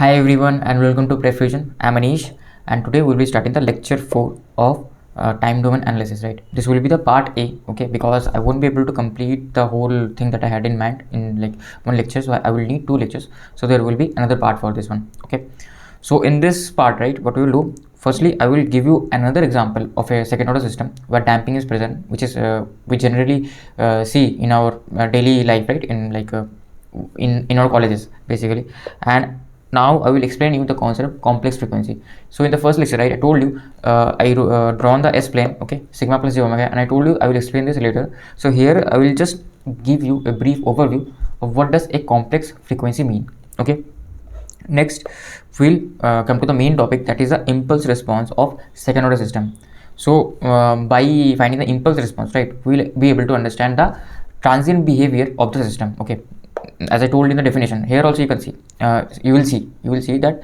Hi everyone and welcome to PrepFusion. I'm Anish and today we'll be starting the lecture 4 of time domain analysis, right? This will be the part A, okay, because I won't be able to complete the whole thing that I had in mind in like one lecture, so I will need 2 lectures. So there will be another part for this one, okay? So in this part, right, what we will do, firstly I will give you another example of a second order system where damping is present, which is we generally see in our daily life, right, in like in our colleges basically. And now I will explain you the concept of complex frequency. So in the first lecture, right, I told you I drawn the S plane, okay, sigma plus j omega, and I told you I will explain this later. So here I will just give you a brief overview of what does a complex frequency mean, okay. Next we'll come to the main topic, that is the impulse response of second order system. So by finding the impulse response, right, we'll be able to understand the transient behavior of the system, okay. As I told in the definition, here also you can see, you will see that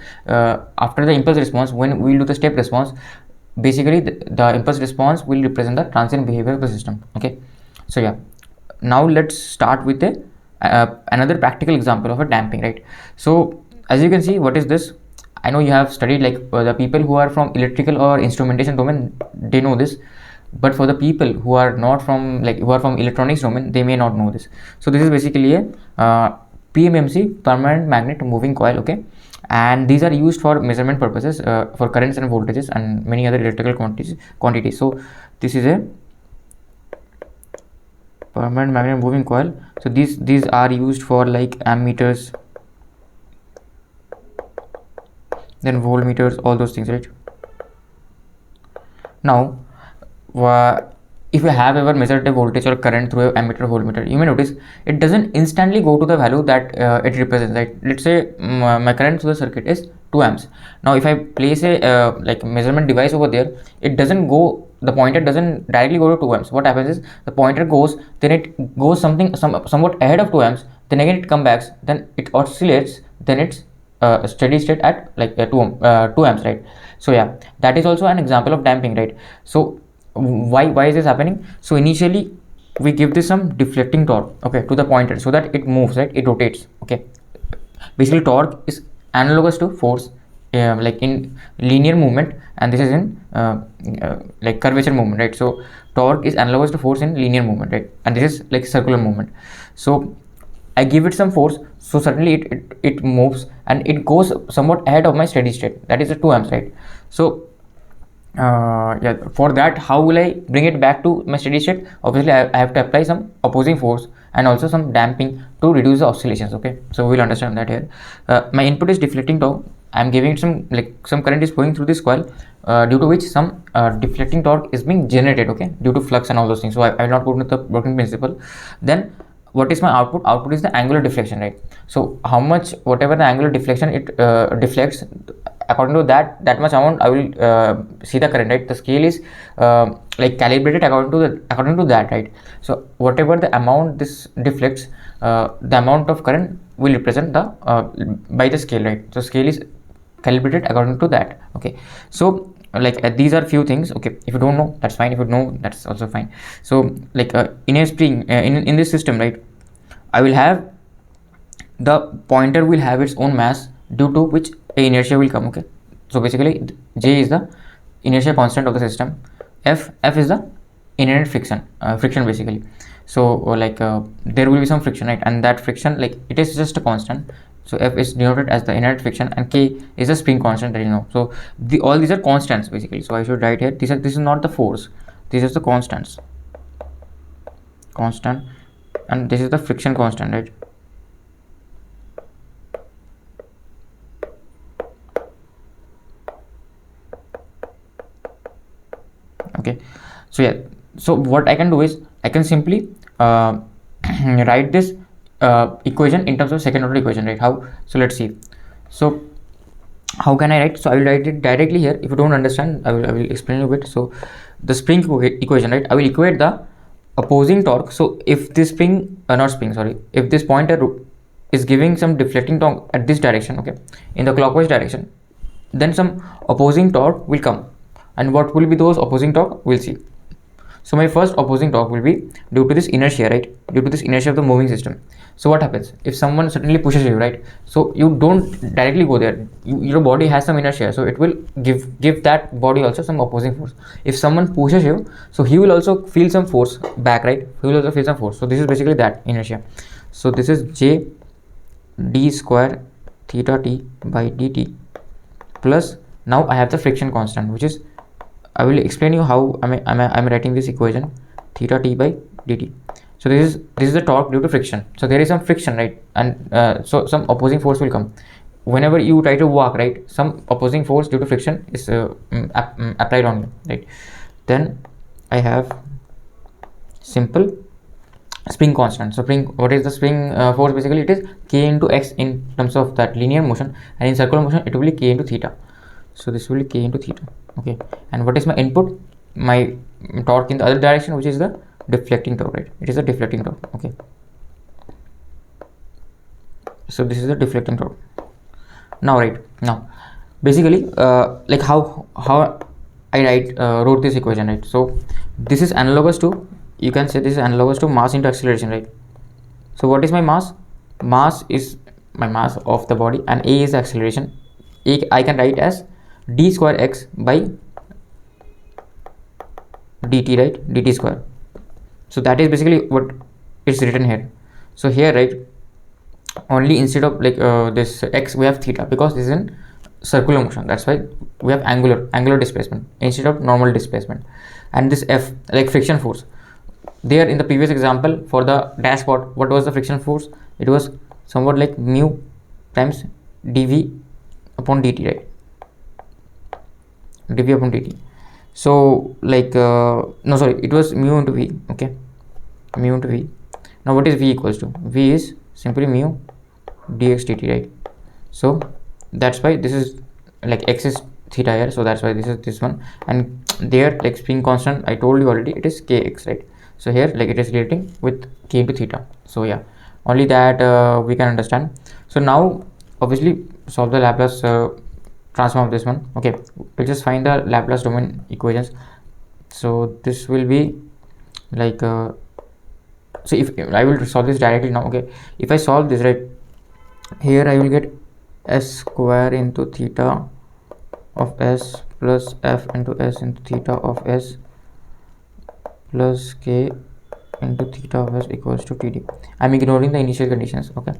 after the impulse response, when we will do the step response, basically the impulse response will represent the transient behavior of the system, okay. So yeah, now let's start with a another practical example of a damping, right. So as you can see, what is this? I know you have studied, like the people who are from electrical or instrumentation domain, they know this, but for the people who are not from, like who are from electronics domain, they may not know this. So this is basically a PMMC, permanent magnet moving coil, okay, and these are used for measurement purposes, for currents and voltages and many other electrical quantities. So this is a permanent magnet moving coil. So these are used for like ammeters, then voltmeters, all those things, right. Now if you have ever measured a voltage or current through an ammeter or voltmeter, you may notice it doesn't instantly go to the value that it represents, right. Let's say my current through the circuit is 2 amps. Now if I place a like measurement device over there, it doesn't go, the pointer doesn't directly go to 2 amps. What happens is the pointer goes, then it goes somewhat ahead of 2 amps, then again it comes back, then it oscillates, then it's steady state at like 2 amps, right. So yeah, that is also an example of damping, right. So why is this happening? So initially we give this some deflecting torque, okay, to the pointer so that it moves, right, it rotates, okay. Basically torque is analogous to force, like in linear movement, and this is in like curvature movement, right. So torque is analogous to force in linear movement, right, and this is like circular movement. So I give it some force, so suddenly it moves and it goes somewhat ahead of my steady state, that is the 2 amps, right. So yeah, for that, how will I bring it back to my steady state? Obviously I have to apply some opposing force and also some damping to reduce the oscillations, okay. So we'll understand that here. My input is deflecting torque. I'm giving it some current is flowing through this coil, due to which some deflecting torque is being generated, okay, due to flux and all those things. So I will not go into the working principle. Then what is my output? Output is the angular deflection, right. So how much, whatever the angular deflection it deflects, according to that much amount I will see the current, right. The scale is like calibrated according to that, right. So whatever the amount this deflects, the amount of current will represent the by the scale, right. So scale is calibrated according to that, okay. So like these are few things, okay. If you don't know, that's fine. If you know, that's also fine. So like in a spring, in this system, right, I will have the pointer will have its own mass, due to which a inertia will come, okay. So basically J is the inertia constant of the system, F is the inherent friction, basically. So like there will be some friction, right, and that friction, like it is just a constant. So F is denoted as the inherent friction, and K is the spring constant that you know. So all these are constants basically. So I should write here, this is not the force, this is the constant, and this is the friction constant, right. Okay, so yeah, so what I can do is I can simply write this equation in terms of second order equation, right. How? So let's see. So how can I write? So I will write it directly here. If you don't understand, I will explain a bit. So the spring equation, right, I will equate the opposing torque. So if this spring if this pointer is giving some deflecting torque at this direction, okay, in the clockwise direction, then some opposing torque will come, and what will be those opposing torque, we'll see. So my first opposing torque will be due to this inertia, right? Due to this inertia of the moving system. So what happens if someone suddenly pushes you, right? So you don't directly go there. Your body has some inertia, so it will give that body also some opposing force. If someone pushes you, so he will also feel some force back, right? He will also feel some force. So this is basically that inertia. So this is J d square theta t by dt plus, now I have the friction constant, which is, I will explain you how I'm writing this equation, theta t by dt. So this is the torque due to friction. So there is some friction, right? And so some opposing force will come whenever you try to walk, right? Some opposing force due to friction is applied on you, right? Then I have simple spring constant. So spring, what is the spring force? Basically it is k into x in terms of that linear motion, and in circular motion it will be k into theta. So this will be k into theta. Okay, and what is my input? My torque in the other direction, which is the deflecting torque, right? It is a deflecting torque. Okay, so this is the deflecting torque. Now, right now, basically like how I wrote this equation, right? So this is analogous to, you can say this is analogous to mass into acceleration, right? So what is my mass? Mass is my mass of the body, and a is the acceleration. A I can write as d square x by dt, right? dt square. So that is basically what is written here. So here, right, only instead of like this x, we have theta, because this is in circular motion. That's why we have angular displacement instead of normal displacement. And this F, like friction force, there in the previous example for the dashpot, what was the friction force? It was somewhat like mu times dv upon dt, right? dv upon dt. So like no, sorry, it was mu into v. Okay, mu into v. Now what is v equals to? V is simply mu dx dt, right? So that's why this is like x is theta here, so that's why this is this one. And there, like spring constant, I told you already, it is kx, right? So here, like it is relating with k into theta. So yeah, only that we can understand. So now obviously solve the Laplace transform of this one. Okay, we'll just find the Laplace domain equations. So this will be like so if I will solve this directly now. Okay, if I solve this, right, here I will get s square into theta of s plus f into s into theta of s plus k into theta of s equals to td. I'm ignoring the initial conditions. Okay,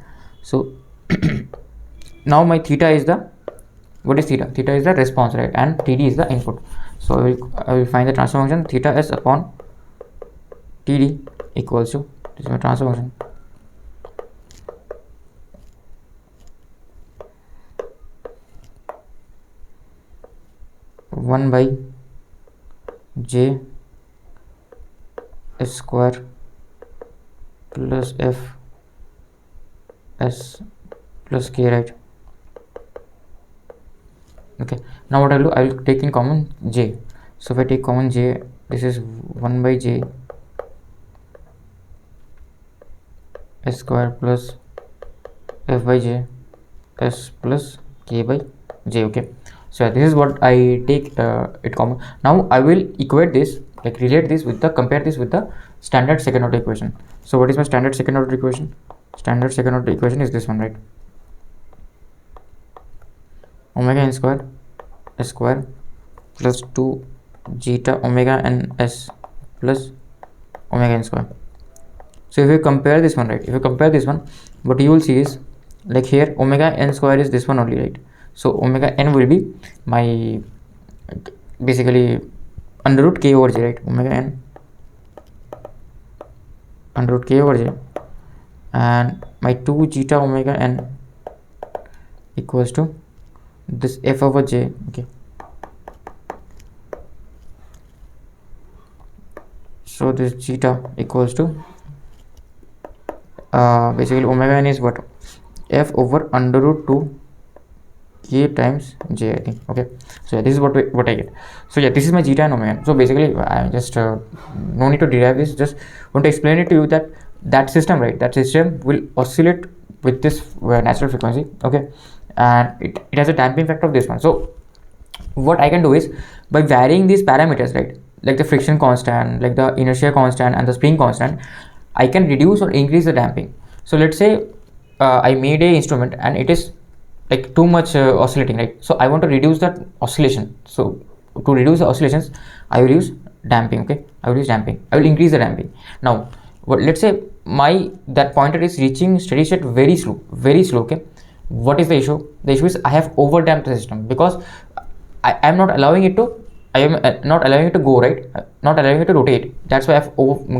so now my theta is the, what is theta? Theta is the response, right? And td is the input. So I will find the transfer function theta s upon td equals to, this is my transfer function, one by j s square plus f s plus k, right? Okay, now what I'll do, I'll take in common j. So if I take common j, this is 1 by j s square plus f by j s plus k by j. Okay, so this is what I take it common. Now I will equate this, like relate this with the, compare this with the standard second order equation. So what is my standard second order equation? Standard second order equation is this one, right? Omega n square s square plus 2 zeta omega n s plus omega n square. So if you compare this one, right, if you compare this one, what you will see is, like here omega n square is this one only, right? So omega n will be my basically under root k over j, right? Omega n under root k over j, and my 2 zeta omega n equals to this f over j. Okay, so this zeta equals to basically omega n is what, f over under root 2 k times j, I think. Okay, so yeah, this is what I get. So yeah, this is my zeta and omega n. So basically I just no need to derive this, just want to explain it to you that that system, right, that system will oscillate with this natural frequency. Okay, and it has a damping factor of this one. So what I can do is, by varying these parameters, right, like the friction constant, like the inertia constant and the spring constant, I can reduce or increase the damping. So let's say I made a instrument and it is like too much oscillating, right? So I want to reduce that oscillation. So to reduce the oscillations, I will use damping. Okay, I will use damping. I will increase the damping. Now, let's say that pointer is reaching steady state very slow, very slow. Okay, what is the issue? The issue is I have over damped the system, because I am not allowing it to. I am not allowing it to go, right? Not allowing it to rotate. That's why I've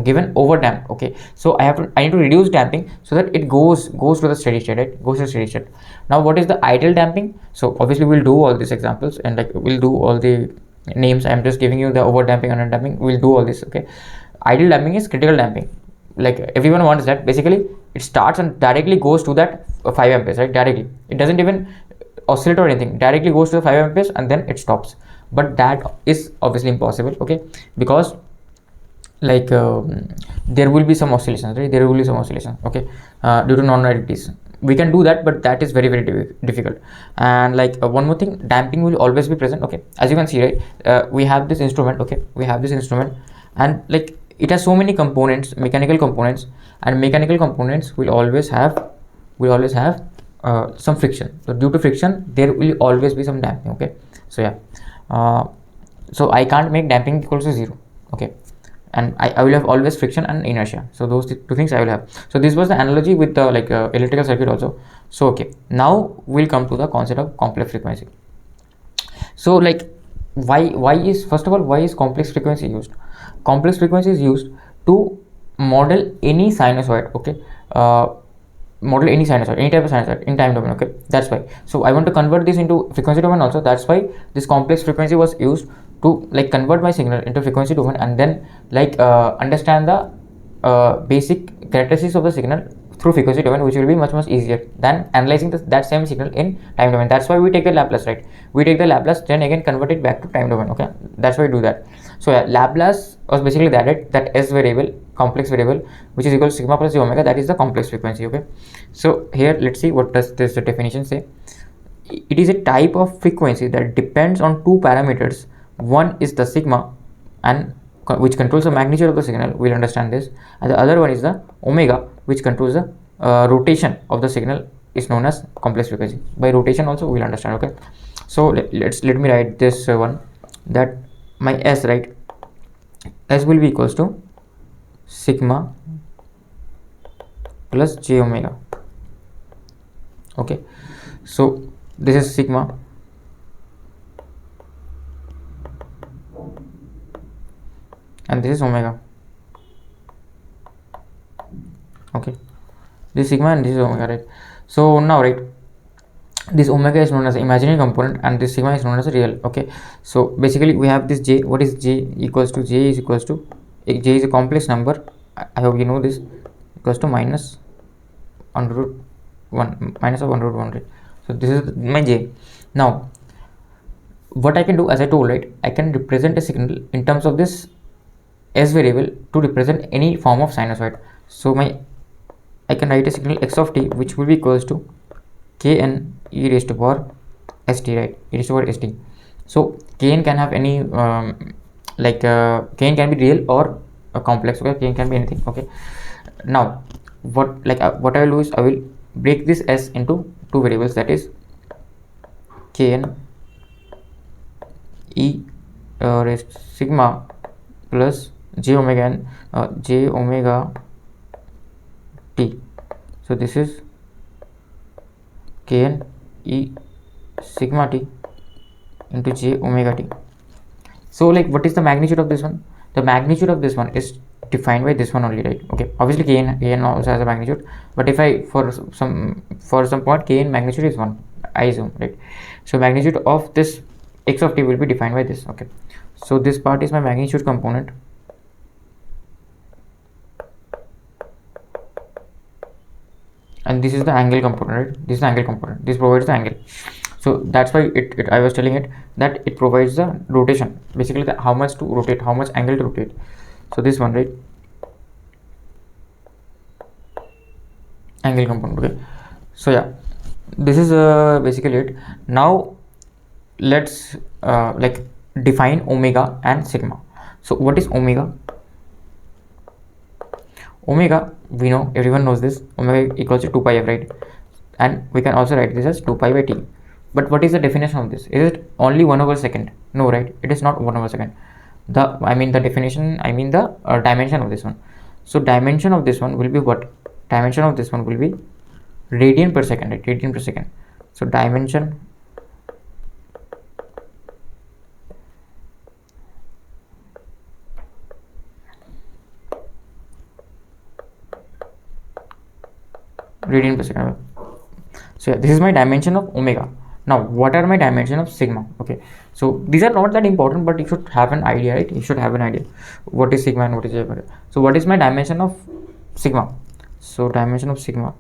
given over damp. Okay, so I need to reduce damping so that it goes to the steady state, right? Goes to the steady state. Now, what is the ideal damping? So obviously we'll do all these examples, and like we'll do all the names. I'm just giving you the over damping and under damping. We'll do all this. Okay, ideal damping is critical damping. Like everyone wants that. Basically, it starts and directly goes to that 5 amperes, right? Directly, it doesn't even oscillate or anything. Directly goes to the 5 amperes and then it stops. But that is obviously impossible. Okay, because like there will be some oscillations, right? There will be some oscillations. Okay, due to non-radialities. We can do that, but that is very difficult. And like one more thing, damping will always be present. Okay, as you can see, right, we have this instrument. Okay, we have this instrument, and like it has so many components, mechanical components, and mechanical components will always have some friction. So due to friction, there will always be some damping. Okay, so yeah, so I can't make damping equals to 0. Okay, and I will have always friction and inertia. So those two things I will have. So this was the analogy with the electrical circuit also. So okay, now we'll come to the concept of complex frequency. So like why is, first of all, why is complex frequency used? Complex frequency is used to model any sinusoid. Okay, model any sinusoid, any type of sinusoid in time domain. Okay, that's why. So I want to convert this into frequency domain also. That's why this complex frequency was used to like convert my signal into frequency domain, and then like understand the basic characteristics of the signal through frequency domain, which will be much easier than analyzing that same signal in time domain. That's why we take the Laplace, right? We take the Laplace, then again convert it back to time domain. Okay, that's why we do that. So yeah, Laplace was basically that, right? That S variable, complex variable, which is equal to sigma plus j omega, that is the complex frequency. Okay, so here let's see what does this definition say. It is a type of frequency that depends on two parameters. One is the sigma, and which controls the magnitude of the signal. We'll understand this. And the other one is the omega, which controls the rotation of the signal, is known as complex frequency. By rotation also we'll understand. Okay, so let me write this one, that my S, right, S will be equals to sigma plus j omega. Okay, so this is sigma, and this is omega. Okay, this is sigma and this is omega, right? So now, right, this omega is known as the imaginary component and this sigma is known as a real. Okay, so basically we have this j. What is j equals to? J is equals to, j is a complex number, I hope you know this, equals to minus under root 1, minus of 1 root 1, right? So this is my j. Now what I can do, as I told, right, I can represent a signal in terms of this S variable to represent any form of sinusoid. So I can write a signal x of t, which will be equals to kn e raised to power st, right? E raised to power st. So kn can have any kn can be real or a complex. Okay, kn can be anything. Okay, now what I will do is I will break this s into two variables, that is kn e raised sigma plus j omega and j omega t. So this is kn e sigma t into j omega t. So like what is the magnitude of this one? The magnitude of this one is defined by this one only, right? Okay, obviously kn also has a magnitude, but if I for some point kn magnitude is 1, I assume, right? So magnitude of this x of t will be defined by this. Okay, so this part is my magnitude component, and this is the angle component, right? This is the angle component, this provides the angle. So that's why I was telling it that it provides the rotation, basically how much to rotate, how much angle to rotate. So this one, right, angle component. Okay, so yeah, this is basically it. Now let's like define omega and sigma. So what is omega? Omega, we know, everyone knows this, omega equals to 2 pi f, right? And we can also write this as 2 pi by t. But what is the definition of this? Is it only 1 over second? No, right? It is not 1 over second. The definition, the dimension of this one. So dimension of this one will be what? Dimension of this one will be radian per second, right? Radian per second. So dimension radian per second. So yeah, this is my dimension of omega. Now what are my dimension of sigma? Okay, so these are not that important, but you should have an idea, right? You should have an idea what is sigma and what is omega. So what is my dimension of sigma? So dimension of sigma,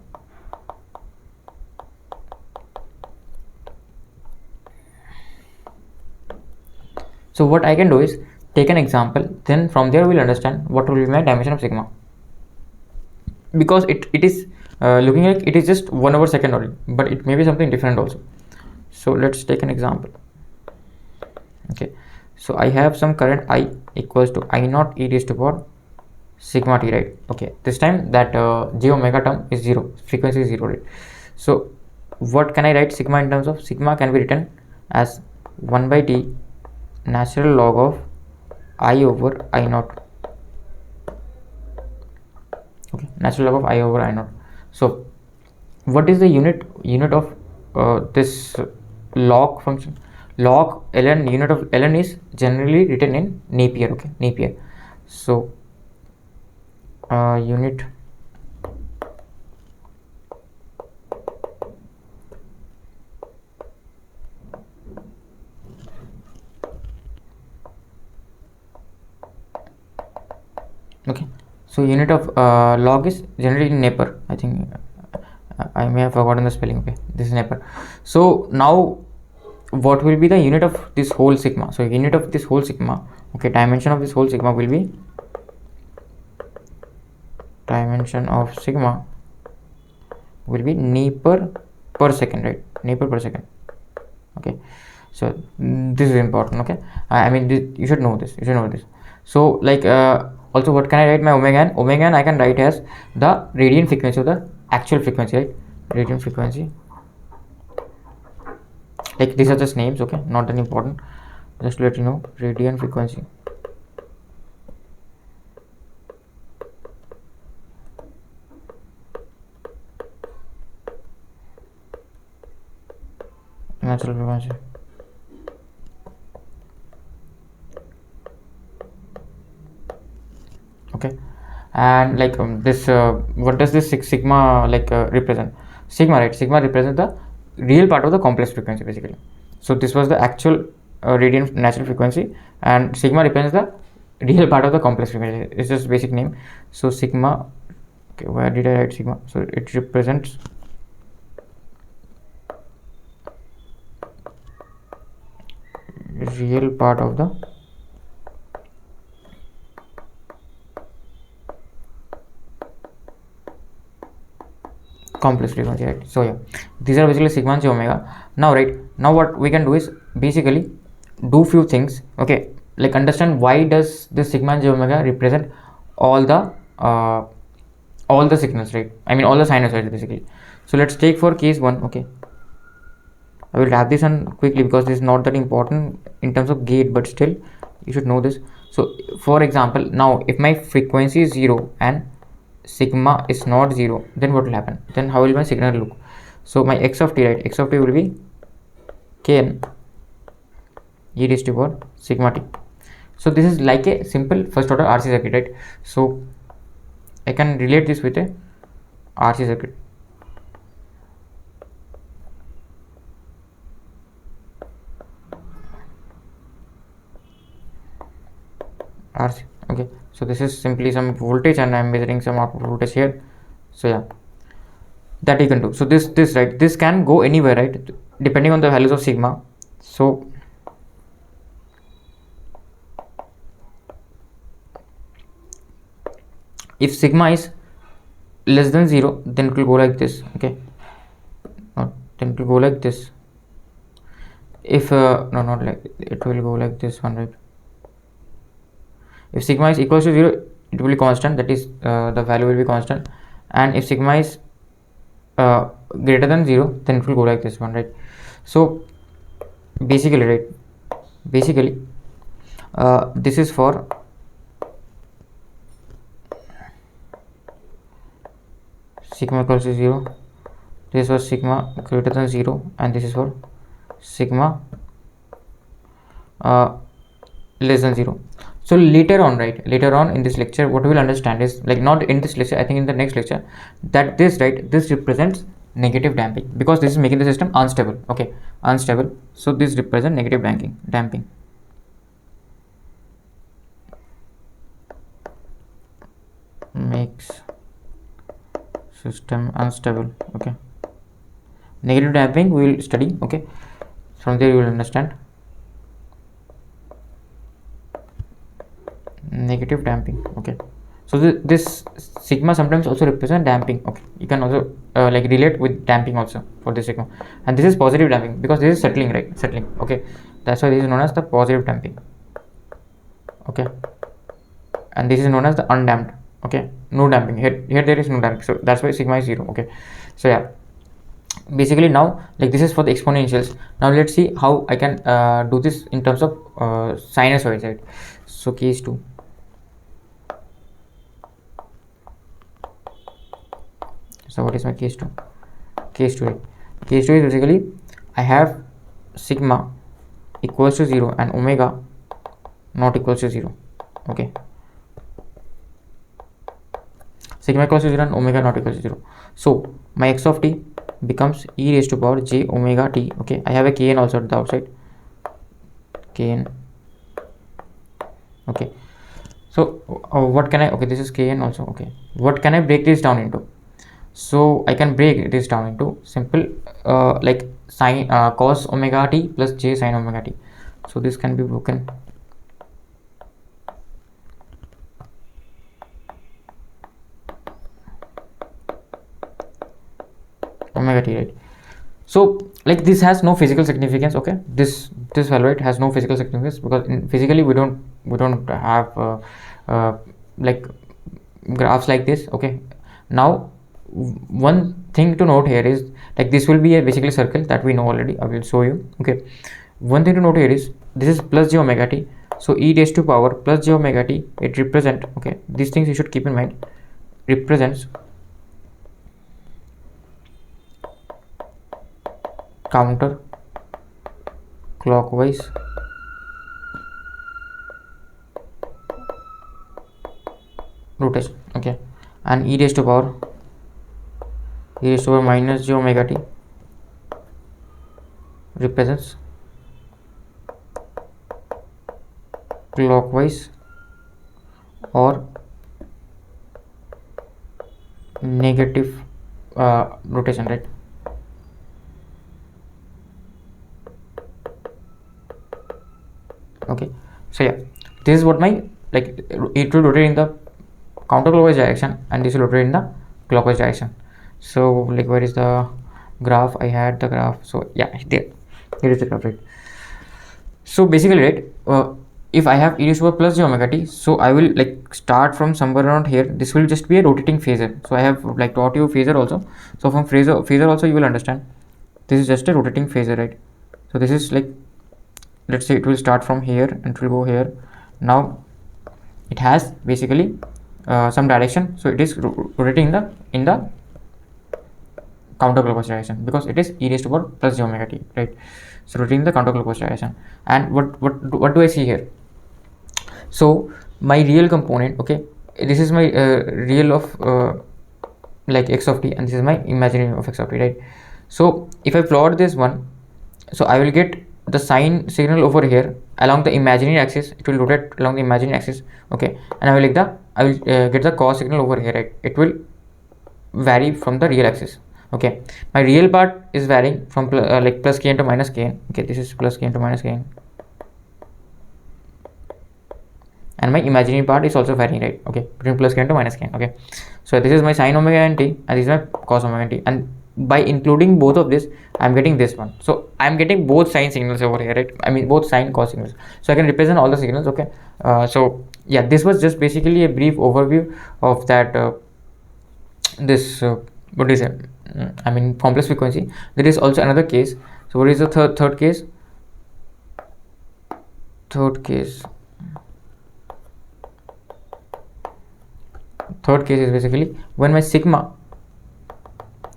so what I can do is take an example, then from there we'll understand what will be my dimension of sigma, because it is looking like it is just 1 over second only, but it may be something different also. So let's take an example. Okay, so I have some current I equals to I naught e raised to power sigma t, right? Okay, this time that j omega term is 0, frequency is 0, right? So what can I write sigma in terms of? Sigma can be written as 1 by t natural log of I over I naught. Okay, natural log of I over I naught. So what is the unit of this log function? Log ln, unit of ln is generally written in Napier. Okay, Napier. So unit okay, so unit of log is generally in Napier. I think I may have forgotten the spelling. Okay, this is Napier. So now what will be the unit of this whole sigma? So unit of this whole sigma, okay, dimension of this whole sigma will be Napier per second, right? Napier per second. Okay, so this is important. Okay, you should know this. So like also, what can I write my omega n? Omega n I can write as the radian frequency of the actual frequency, right? Radian frequency. Like these are just names, okay, not that important, just to let you know. Radian frequency, natural frequency. Okay, and like this what does this sigma like represent? Sigma, right? Sigma represents the real part of the complex frequency basically. So this was the actual radian natural frequency, and sigma represents the real part of the complex frequency. It's just basic name. So sigma, okay, where did I write sigma? So it represents real part of the complex frequency, right? So yeah, these are basically sigma and omega. Now right now what we can do is basically do few things. Okay, like understand why does this sigma and omega represent all the signals, right? All the sinusoids basically. So let's take for case 1. Okay, I will wrap this on quickly because this is not that important in terms of gate, but still you should know this. So for example, now if my frequency is 0 and sigma is not 0, then what will happen? Then how will my signal look? So my x of t, right? X of t will be kn e raised to power sigma t. So this is like a simple first order RC circuit, right? So I can relate this with a RC circuit. RC. Okay, so this is simply some voltage and I am measuring some output voltage here. So yeah, that you can do. So this right, this can go anywhere, right, depending on the values of sigma. So if sigma is less than 0, then it will go like this. Okay, then it will go like this. If no, not like, it will go like this one, right? If sigma is equals to 0, it will be constant, that is the value will be constant, and if sigma is greater than 0, then it will go like this one, right? So basically, this is for sigma equals to 0, this is for sigma greater than 0, and this is for sigma less than 0. So later on, right, later on in this lecture, what we will understand is, like, not in this lecture, I think in the next lecture, that this, right, this represents negative damping, because this is making the system unstable. Okay, unstable. So this represents negative damping. Makes system unstable. Okay, negative damping we will study. Okay, from there you will understand negative damping. Okay, so this sigma sometimes also represent damping. Okay, you can also like relate with damping also for this sigma, and this is positive damping because this is settling, right? Settling. Okay, that's why this is known as the positive damping. Okay, and this is known as the undamped. Okay, no damping here there is no damping, so that's why sigma is 0. Okay, so yeah, basically now, like, this is for the exponentials. Now let's see how I can do this in terms of sinusoids, right? So case 2. So what is my case 2? Case 2, right? Case 2 is basically I have sigma equals to 0 and omega not equals to 0. Okay, sigma equals to 0 and omega not equals to 0. So my x of t becomes e raised to power j omega t. Okay, I have a kn also at the outside, kn. Okay, so what can I, okay, this is kn also. Okay, what can I break this down into? So I can break this down into simple like sine cos omega t plus j sin omega t. So this can be broken omega t, right? So like this has no physical significance. Okay, this value, right, has no physical significance, because physically we don't have like graphs like this. Okay, now one thing to note here is, like, this will be a basically circle that we know already. I will show you. Okay, one thing to note here is this is plus j omega t, so e raised to power plus j omega t, it represent, okay, these things you should keep in mind, represents counter clockwise rotation. Okay, and e raised to power minus j omega t represents clockwise or negative rotation, right? Okay, so yeah, this is what my, like, it will rotate in the counterclockwise direction and this will rotate in the clockwise direction. So like, where is the graph? I had the graph. So yeah, here is the graph, right? So basically, right, if I have e raised to power plus j omega t, so I will like start from somewhere around here. This will just be a rotating phasor. So I have like taught you phasor also. So from phasor also you will understand this is just a rotating phasor, right? So this is like, let's say it will start from here and it will go here. Now it has basically some direction, so it is rotating in the counterclockwise direction, because it is e raised to power plus j omega t, right? So rotating the counterclockwise direction. And what do I see here? So my real component, okay, this is my real of like x of t, and this is my imaginary of x of t, right? So if I plot this one, so I will get the sine signal over here along the imaginary axis. It will rotate along the imaginary axis. Okay, and I will get the cos signal over here, right? It will vary from the real axis. Okay, my real part is varying from like plus kn to minus kn. Okay, this is plus kn to minus kn, and my imaginary part is also varying, right? Okay, between plus kn to minus kn. Okay, so this is my sin omega n t and this is my cos omega t, and by including both of this, I'm getting this one. So I'm getting both sine signals over here, right? I mean both sine cos signals. So I can represent all the signals. Okay, so Yeah, this was just basically a brief overview of that this what is it, I mean complex frequency. There is also another case. So what is the third case? Third case is basically when my sigma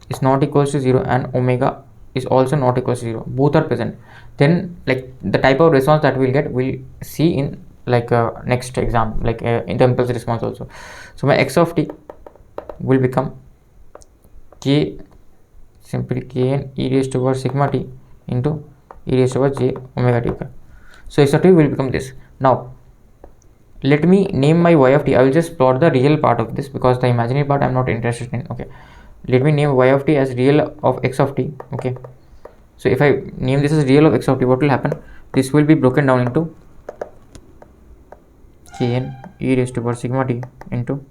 is not equals to 0 and omega is also not equals to 0, both are present, then like the type of response that we'll get, we'll see in like next exam, like in the impulse response also. So my x of t will become k, simply kn e raised to power sigma t into e raised to power j omega t. Okay, so x of t will become this. Now let me name my y of t. I will just plot the real part of this because the imaginary part I'm not interested in. Okay, let me name y of t as real of x of t. Okay, so if I name this as real of x of t, what will happen? This will be broken down into kn e raised to power sigma t into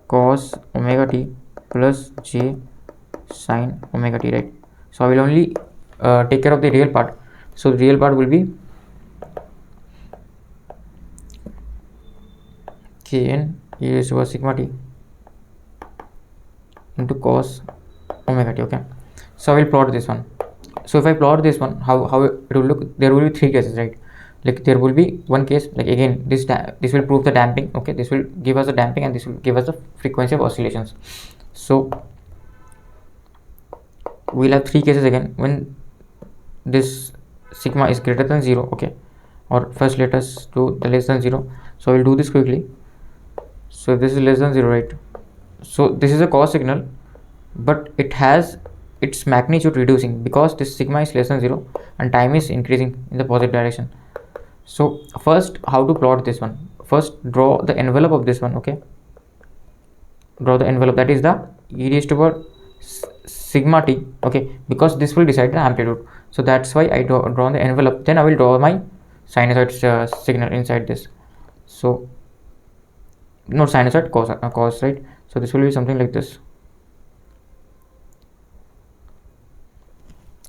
cos omega t plus j sin omega t, right? So I will only take care of the real part. So the real part will be kn e raised to power sigma t into cos omega t. Okay, so I will plot this one. So if I plot this one, how it will look, there will be three cases, right? Like there will be one case, like again this will prove the damping. Okay, this will give us the damping and this will give us the frequency of oscillations. So we'll have three cases again when this sigma is greater than 0. Okay, or first let us do the less than 0. So I will do this quickly. So if this is less than 0, right? So this is a cos signal, but it has its magnitude reducing because this sigma is less than 0 and time is increasing in the positive direction. So first, how to plot this one? First, draw the envelope of this one. Okay, draw the envelope, that is the e raised to power sigma t. Okay, because this will decide the amplitude, so that's why I draw the envelope. Then I will draw my sinusoid signal inside this. So not sinusoid, cos, right? So this will be something like this.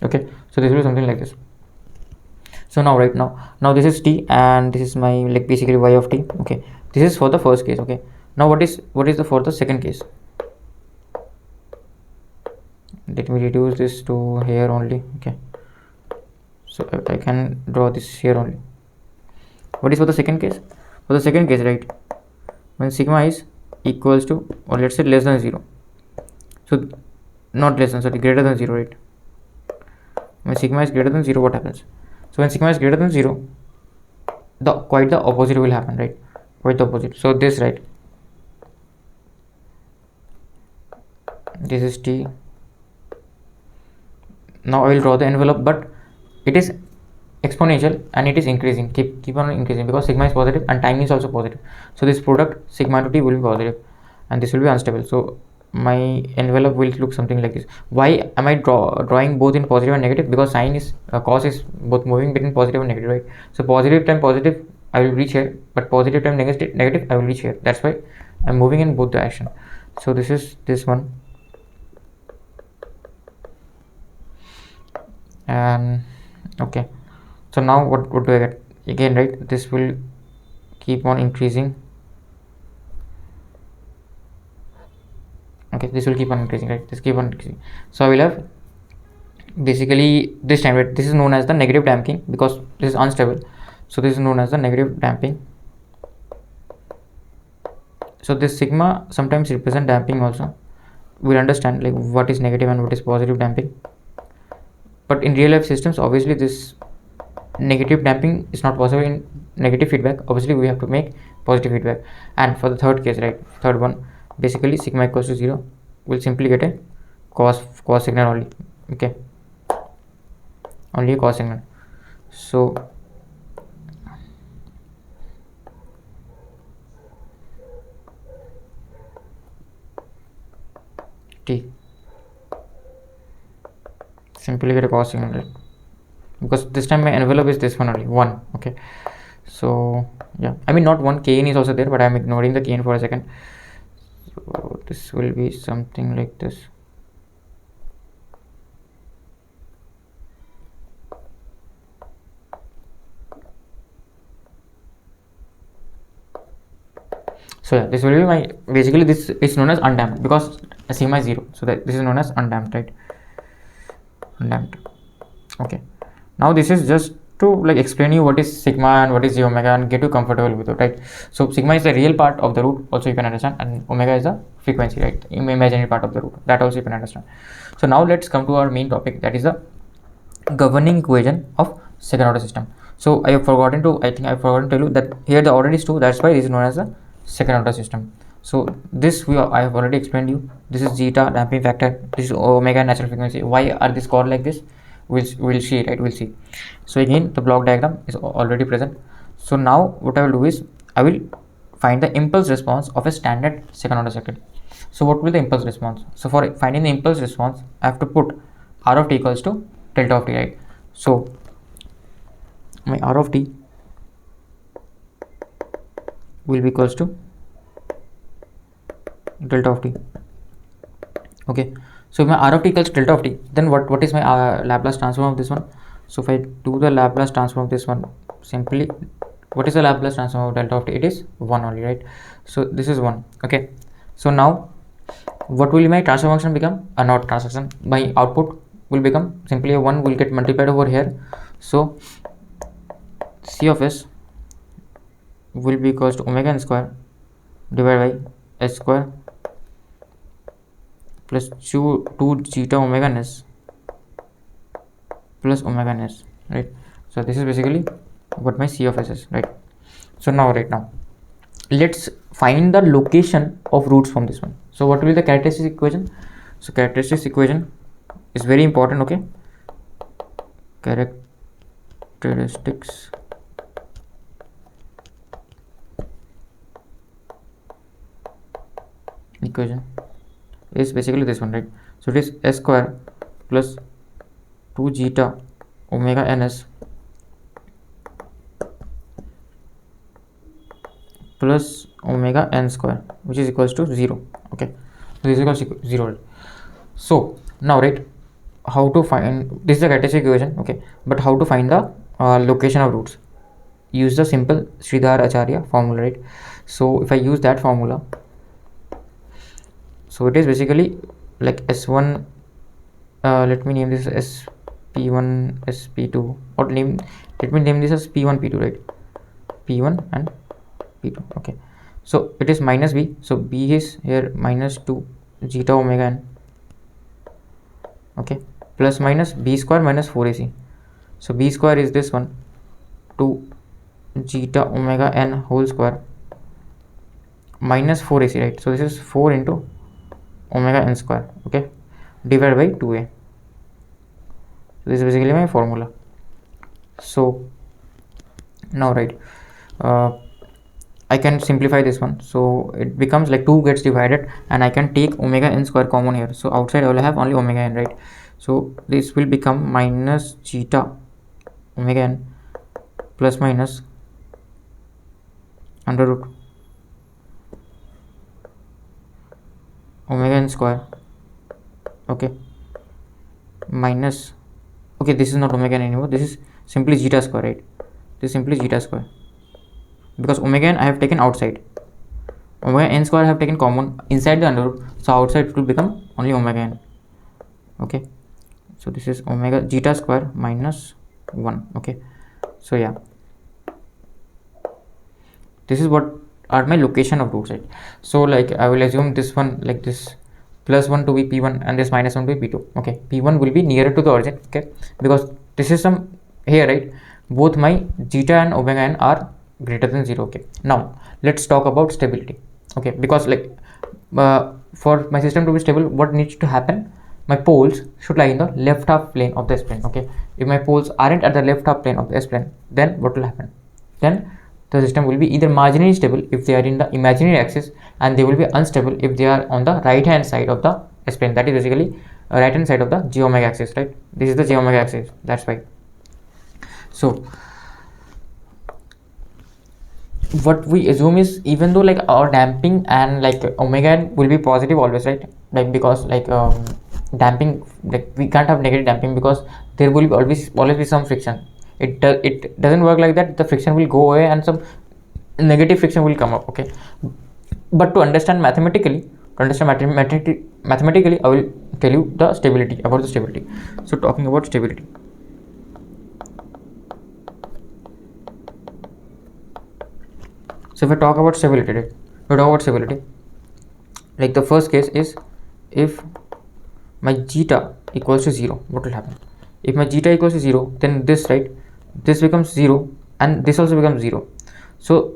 Okay, so this will be something like this. So now right now this is t and this is my like basically y of t. Okay, this is for the first case. Okay, now what is the for the second case? Let me reduce this to here only. Okay, so I can draw this here only. What is for the second case? For the second case, right, when sigma is equals to, or let's say less than 0, so not less than, sorry, greater than 0, right? When sigma is greater than 0, what happens? So when sigma is greater than 0, the quite the opposite will happen, right? Quite the opposite. So this, right, this is t. Now I will draw the envelope, but it is exponential and it is increasing, keep on increasing because sigma is positive and time is also positive. So this product sigma to t will be positive and this will be unstable. So my envelope will look something like this. Why am I drawing both in positive and negative? Because sine is cos is both moving between positive and negative, right? So positive time positive I will reach here, but positive time negative I will reach here. That's why I'm moving in both direction. So this is this one, and okay, so now what do I get again, right? This will keep on increasing. Okay, this will keep on increasing, right? This keep on increasing. So I will have basically this time, right? This is known as the negative damping because this is unstable. So this is known as the negative damping. So this sigma sometimes represent damping also. We'll understand like what is negative and what is positive damping. But in real life systems, obviously this negative damping is not possible in negative feedback. Obviously we have to make positive feedback. And for the third case, right, third one, basically sigma equals to 0, we'll simply get a cos signal only. Okay, only a cos signal. So t, simply get a cos signal, right? Because this time my envelope is this one only, 1. Okay, so yeah, I mean not 1, kn is also there, but I'm ignoring the kn for a second. So this will be something like this. So yeah, this will be my, basically this is known as undamped because sigma is 0, so that this is known as undamped, right? Undamped. Okay, now this is just to like explain you what is sigma and what is j omega and get you comfortable with it, right? So sigma is the real part of the root, also you can understand, and omega is the frequency, right? Imaginary part of the root, that also you can understand. So now let's come to our main topic, that is the governing equation of second order system. So I think I forgot to tell you that here the order is 2, that's why this is known as the second order system. So this I have already explained you. This is zeta damping factor, this is omega natural frequency. Why are this called like this? We'll see, right? We'll see. So again, the block diagram is already present. So now what I will do is I will find the impulse response of a standard second order circuit. So what will be the impulse response? So for finding the impulse response, I have to put r of t equals to delta of t, right? So my r of t will be equals to delta of t. Okay, so if my r of t equals delta of t, then what is my Laplace transform of this one? So if I do the Laplace transform of this one, simply what is the Laplace transform of delta of t? It is 1 only, right? So this is 1. Okay, so now what will my transfer function become? A not transfer. My output will become simply a 1 will get multiplied over here. So C of s will be equals to omega n square divided by s square plus 2 zeta omega n s plus omega n s, right? So this is basically what my C of s is, right? So now let's find the location of roots from this one. So what will be the characteristic equation? So characteristic equation is very important. Okay, characteristics equation is basically this one, right? So it is s square plus 2 zeta omega ns plus omega n square, which is equals to 0. Okay, so this is equals to 0. So now, right, how to find this is the characteristic equation. Okay, but how to find the location of roots? Use the simple Sridhar Acharya formula, right? So if I use that formula, so it is basically like s1, let me name this as sp1 sp2, or let me name this as p1 p2, right? P1 and p2. Okay, so it is minus b, so b is here minus 2 zeta omega n, okay, plus minus b square minus 4ac. So b square is this one, 2 zeta omega n whole square minus 4ac, right? So this is 4 into omega n square, okay, divided by 2a. So this is basically my formula. So now, right, I can simplify this one, so it becomes like 2 gets divided and I can take omega n square common here. So outside I will have only omega n, right? So this will become minus zeta omega n plus minus under root omega n square, okay, minus, okay, this is not omega n anymore, this is simply zeta square, right? This is simply zeta square, because omega n I have taken outside, omega n square I have taken common inside the under root, so outside it will become only omega n. Okay, so this is omega zeta square minus 1. Okay, so yeah, this is what are my location of roots, right? So like I will assume this one like this, plus 1 to be p1 and this minus 1 to be p2. Okay, p1 will be nearer to the origin, okay, because this is some here, right? Both my zeta and omega n are greater than 0. Okay, now let's talk about stability. Okay, because like for my system to be stable, what needs to happen? My poles should lie in the left half plane of the S plane. Okay, if my poles aren't at the left half plane of the S plane, then what will happen? Then the system will be either marginally stable if they are in the imaginary axis, and they will be unstable if they are on the right hand side of the S plane, that is basically right hand side of the j omega axis, right? This is the j omega axis, that's why. So what we assume is, even though like our damping and like omega n will be positive always, right? Like because like damping, like we can't have negative damping because there will be always be some friction. It doesn't work like that. The friction will go away and some negative friction will come up. Okay, But to understand mathematically, mathematically, I will tell you the stability, about the stability. So talking about stability. So if I talk about stability, right? We talk about stability. Like the first case is if my zeta equals to 0, what will happen? If my zeta equals to 0, then this, right, this becomes 0 and this also becomes 0. So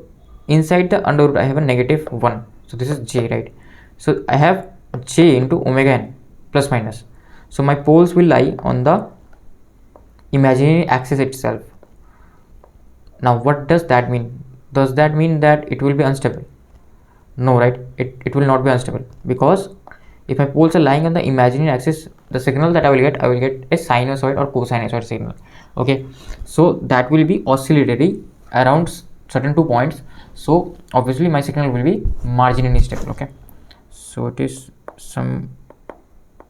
inside the under root I have a negative 1. So this is j, right? So I have j into omega n plus minus. So my poles will lie on the imaginary axis itself. Now what does that mean? Does that mean that it will be unstable? No, right? It will not be unstable, because if my poles are lying on the imaginary axis, the signal that I will get a sinusoid or cosinusoid signal. Okay, so that will be oscillatory around certain 2 points. So obviously my signal will be marginally stable. Okay, so it is some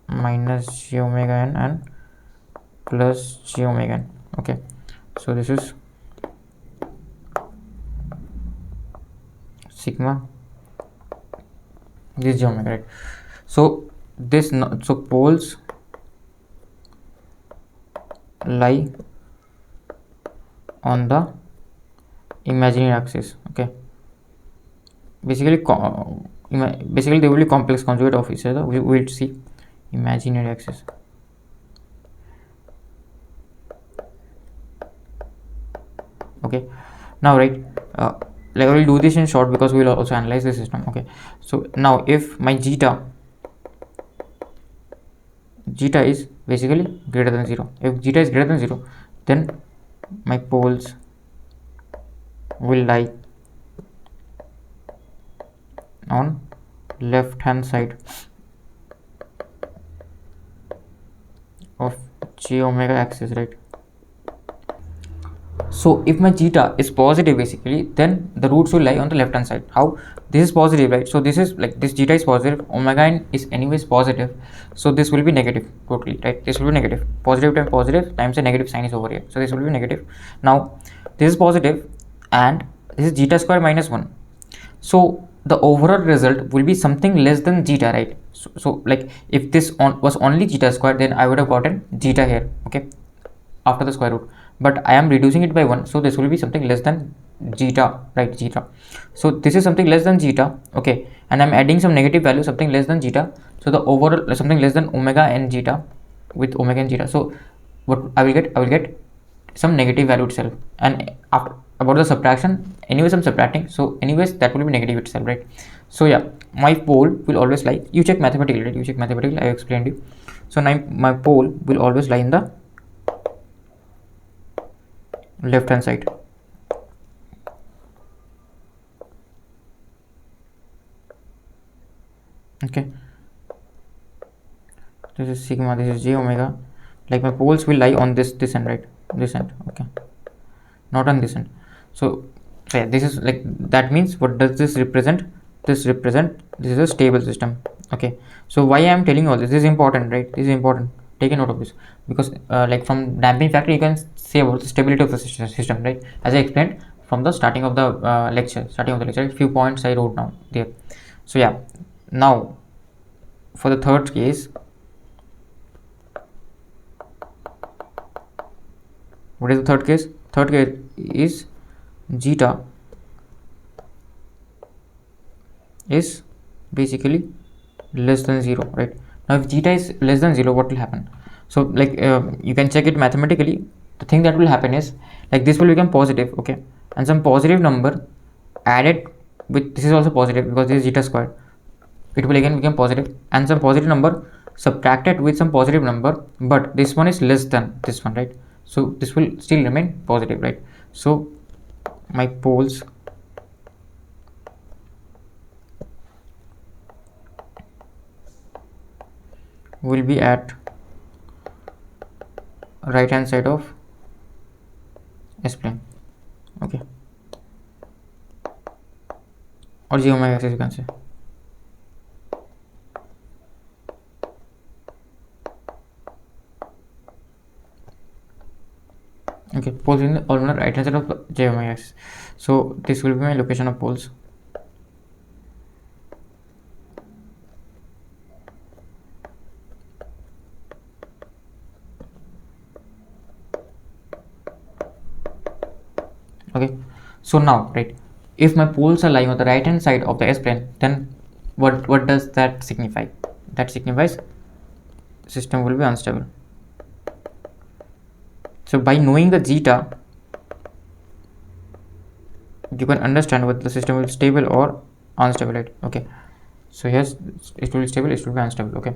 minus j omega n and plus j omega n. Okay, so this is sigma, this j omega, right? So this, so poles lie on the imaginary axis. Okay, basically they will be complex conjugate of each other. We will see imaginary axis. Okay, now, right, like I will do this in short because we will also analyze the system. Okay, so now if my zeta is basically greater than 0, if zeta is greater than 0, then my poles will lie on left hand side of j omega axis, right? So if my zeta is positive, basically, then the roots will lie on the left hand side. How? This is positive, right? So this is like, this zeta is positive, omega n is anyways positive, so this will be negative totally, right? This will be negative. Positive times positive times a negative sign is over here, so this will be negative. Now this is positive and this is zeta square minus 1, so the overall result will be something less than zeta, right? So like if this was only zeta square, then I would have gotten zeta here, okay, after the square root, but I am reducing it by 1, so this will be something less than zeta, right? Zeta, so this is something less than zeta, okay, and I'm adding some negative value, something less than zeta, so the overall something less than omega n zeta with omega n zeta. So what I will get some negative value itself, and after about the subtraction, anyways I'm subtracting, so anyways that will be negative itself, right? So yeah, my pole will always lie, you check mathematically, right? You check mathematically, I explained you. So now my pole will always lie in the left hand side. Okay, this is sigma, this is j omega, like my poles will lie on this end, right? This end, okay, not on this end. So yeah, this is like, that means what does this represent? This is a stable system. Okay, so why I am telling all this is important, right? This is important, take a note of this, because like from damping factor you can say about the stability of the system, right? As I explained from the starting of the lecture, few points I wrote down there. So yeah, now for the third case, what is the third case? Third case is zeta is basically less than 0, right? Now if zeta is less than 0, what will happen? So like you can check it mathematically. The thing that will happen is, like, this will become positive, okay, and some positive number added with, this is also positive because this is zeta squared, it will again become positive, and some positive number subtracted with some positive number, but this one is less than this one, right? So this will still remain positive, right? So my poles will be at right hand side of S plane, okay, or j omega axis you can say. Okay, poles in the on the right hand side of j omega axis. So this will be my location of poles. Okay, so now, right, if my poles are lying on the right hand side of the S plane, then what does that signify? That signifies system will be unstable. So by knowing the zeta, you can understand whether the system will be stable or unstable, right? Okay, so yes, it will be stable, it will be unstable. Okay,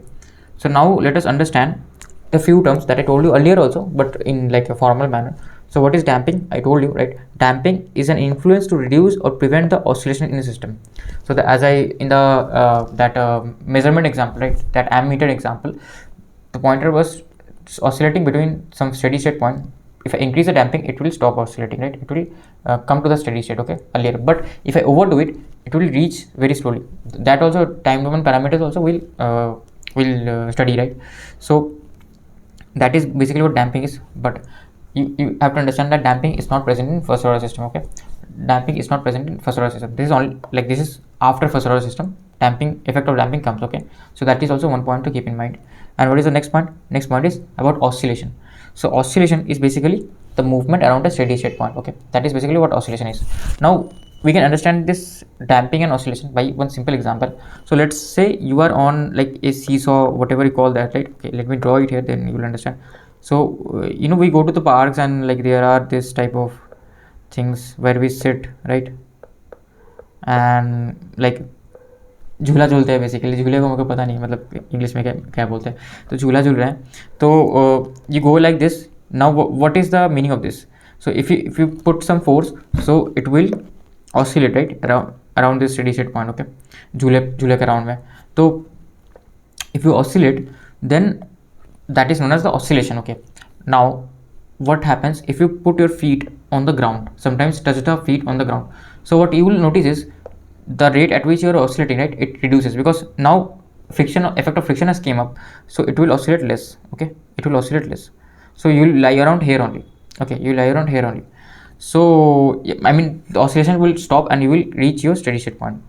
so now let us understand the few terms that I told you earlier also, but in like a formal manner. So what is damping? I told you, right? Damping is an influence to reduce or prevent the oscillation in the system. So as I in the that measurement example, right, that ammeter example, the pointer was oscillating between some steady state point. If I increase the damping, it will stop oscillating, right? It will come to the steady state, okay, earlier. But if I overdo it, it will reach very slowly. That also time domain parameters also will study, right? So that is basically what damping is. But you have to understand that damping is not present in first order system. Okay, damping is not present in first order system. This is only like this is after first order system. Damping effect of damping comes. Okay, so that is also one point to keep in mind. And what is the next point? Next point is about oscillation. So oscillation is basically the movement around a steady state point. Okay, that is basically what oscillation is. Now we can understand this damping and oscillation by one simple example. So let's say you are on like a seesaw, whatever you call that, right? Okay, let me draw it here, then you will understand. So we go to the parks and like there are this type of things where we sit, right? And like झूला झूलते हैं basically. झूले को मुझे पता नहीं मतलब English में क्या क्या बोलते हैं. तो झूला झूल रहे हैं तो you go like this. Now what is the meaning of this? So if you put some force, so it will oscillate, right, around this steady state point. Okay, झूले के राउंड में. तो if you oscillate, then that is known as the oscillation. Okay, now what happens if you put your feet on the ground, sometimes touch the feet on the ground? So what you will notice is the rate at which you are oscillating, right, it reduces, because now friction, effect of friction has came up, so it will oscillate less. Okay, it will oscillate less, so you will lie around here only. Okay, you lie around here only. So I mean the oscillation will stop and you will reach your steady state point.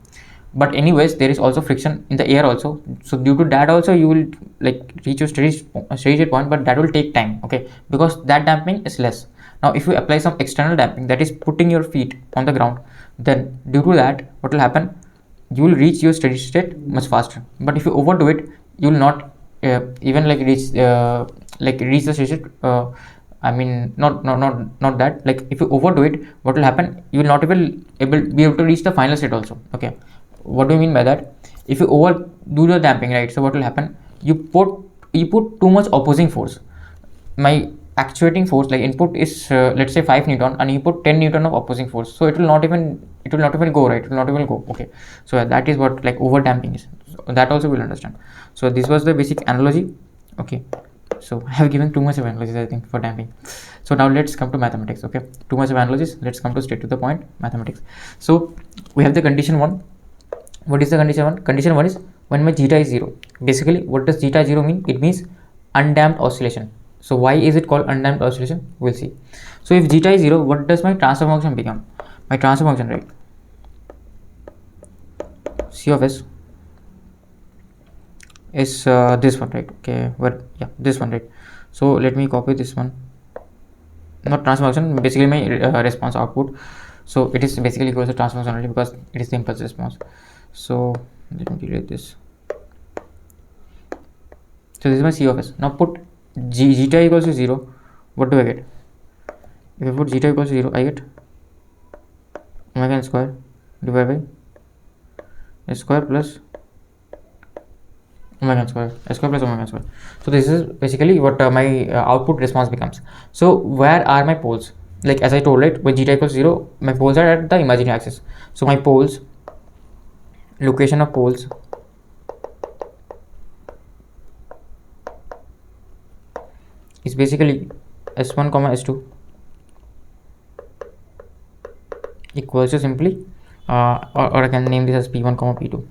But anyways, there is also friction in the air also, so due to that also you will like reach your steady state point, but that will take time. Okay, because that damping is less. Now if you apply some external damping, that is putting your feet on the ground, then due to that what will happen, you will reach your steady state much faster. But if you overdo it, you will not even like reach the steady state. I mean not that, like if you overdo it, what will happen, you will not even be able to reach the final state also. Okay, what do you mean by that? If you overdo the damping, right, so what will happen, you put too much opposing force. My actuating force, like input is let's say 5 newton, and you put 10 newton of opposing force, so it will not even go, right, it will not even go. Okay, so that is what like over damping is. So that also we'll understand. So this was the basic analogy. Okay, so I have given too much of analogies, I think, for damping. So now let's come to mathematics. Okay, too much of analogies, let's come to straight to the point, mathematics. So we have the condition 1. What is the condition 1? Condition 1 is when my zeta is 0. Basically, what does zeta 0 mean? It means undamped oscillation. So why is it called undamped oscillation? We'll see. So if zeta is 0, what does my transfer function become? My transfer function, right, C of S is this one, right? Okay, but yeah, this one, right? So let me copy this one. Not transfer function, basically my response output. So it is basically equals to transfer function only because it is the impulse response. So let me delete this. So this is my C of S. Now put zeta equals to 0. What do I get? If I put zeta equals to 0, I get omega n square divided by s square plus omega n square, s square plus omega n square. So this is basically what my output response becomes. So where are my poles? Like as I told, right, when zeta equals 0, my poles are at the imaginary axis. So my poles, location of poles is basically s1 comma s2 equals to simply or I can name this as p1 comma p2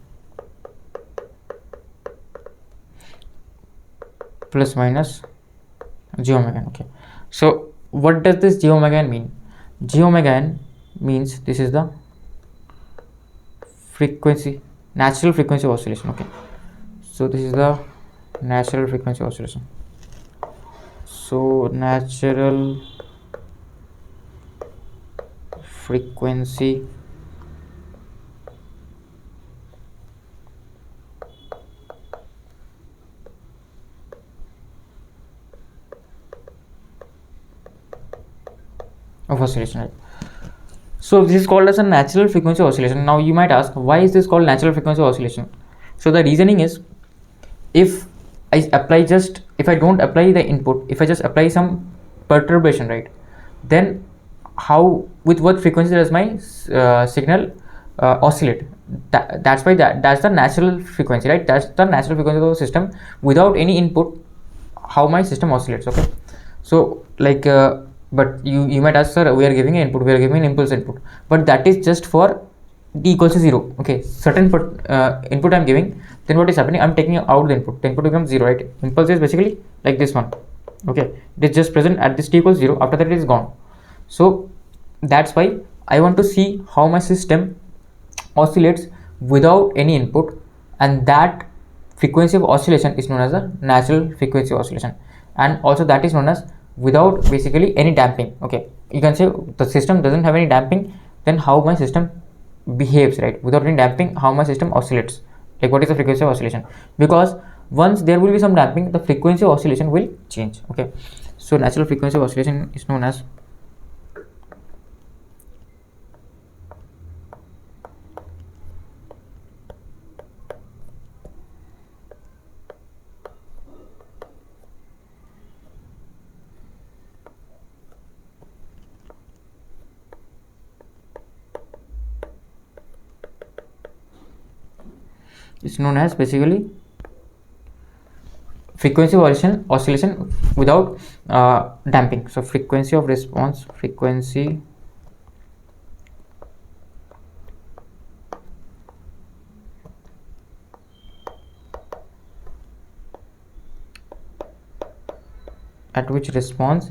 plus minus j omega n. Okay, so what does this j omega n mean? J omega n means this is the frequency, natural frequency of oscillation. Okay, so this is the natural frequency of oscillation. So natural frequency of oscillation, right? So this is called as a natural frequency oscillation. Now you might ask, why is this called natural frequency oscillation? So the reasoning is, if I don't apply the input, if I just apply some perturbation, right, then how, with what frequency does my signal oscillate? That's why that's the natural frequency, right? That's the natural frequency of the system without any input, how my system oscillates. Okay, so like but you might ask, sir, we are giving an input, we are giving an impulse input, but that is just for t equals to 0. Okay, certain input I'm giving, then what is happening, I'm taking out the input becomes 0, right? Impulse is basically like this one. Okay, it is just present at this t equals 0, after that it is gone. So that's why I want to see how my system oscillates without any input, and that frequency of oscillation is known as a natural frequency oscillation, and also that is known as without basically any damping. Okay, you can say the system doesn't have any damping, then how my system behaves, right? Without any damping, how my system oscillates, like what is the frequency of oscillation? Because once there will be some damping, the frequency of oscillation will change. Okay, so natural frequency of oscillation is known as basically frequency of oscillation without damping. So frequency of response, frequency at which response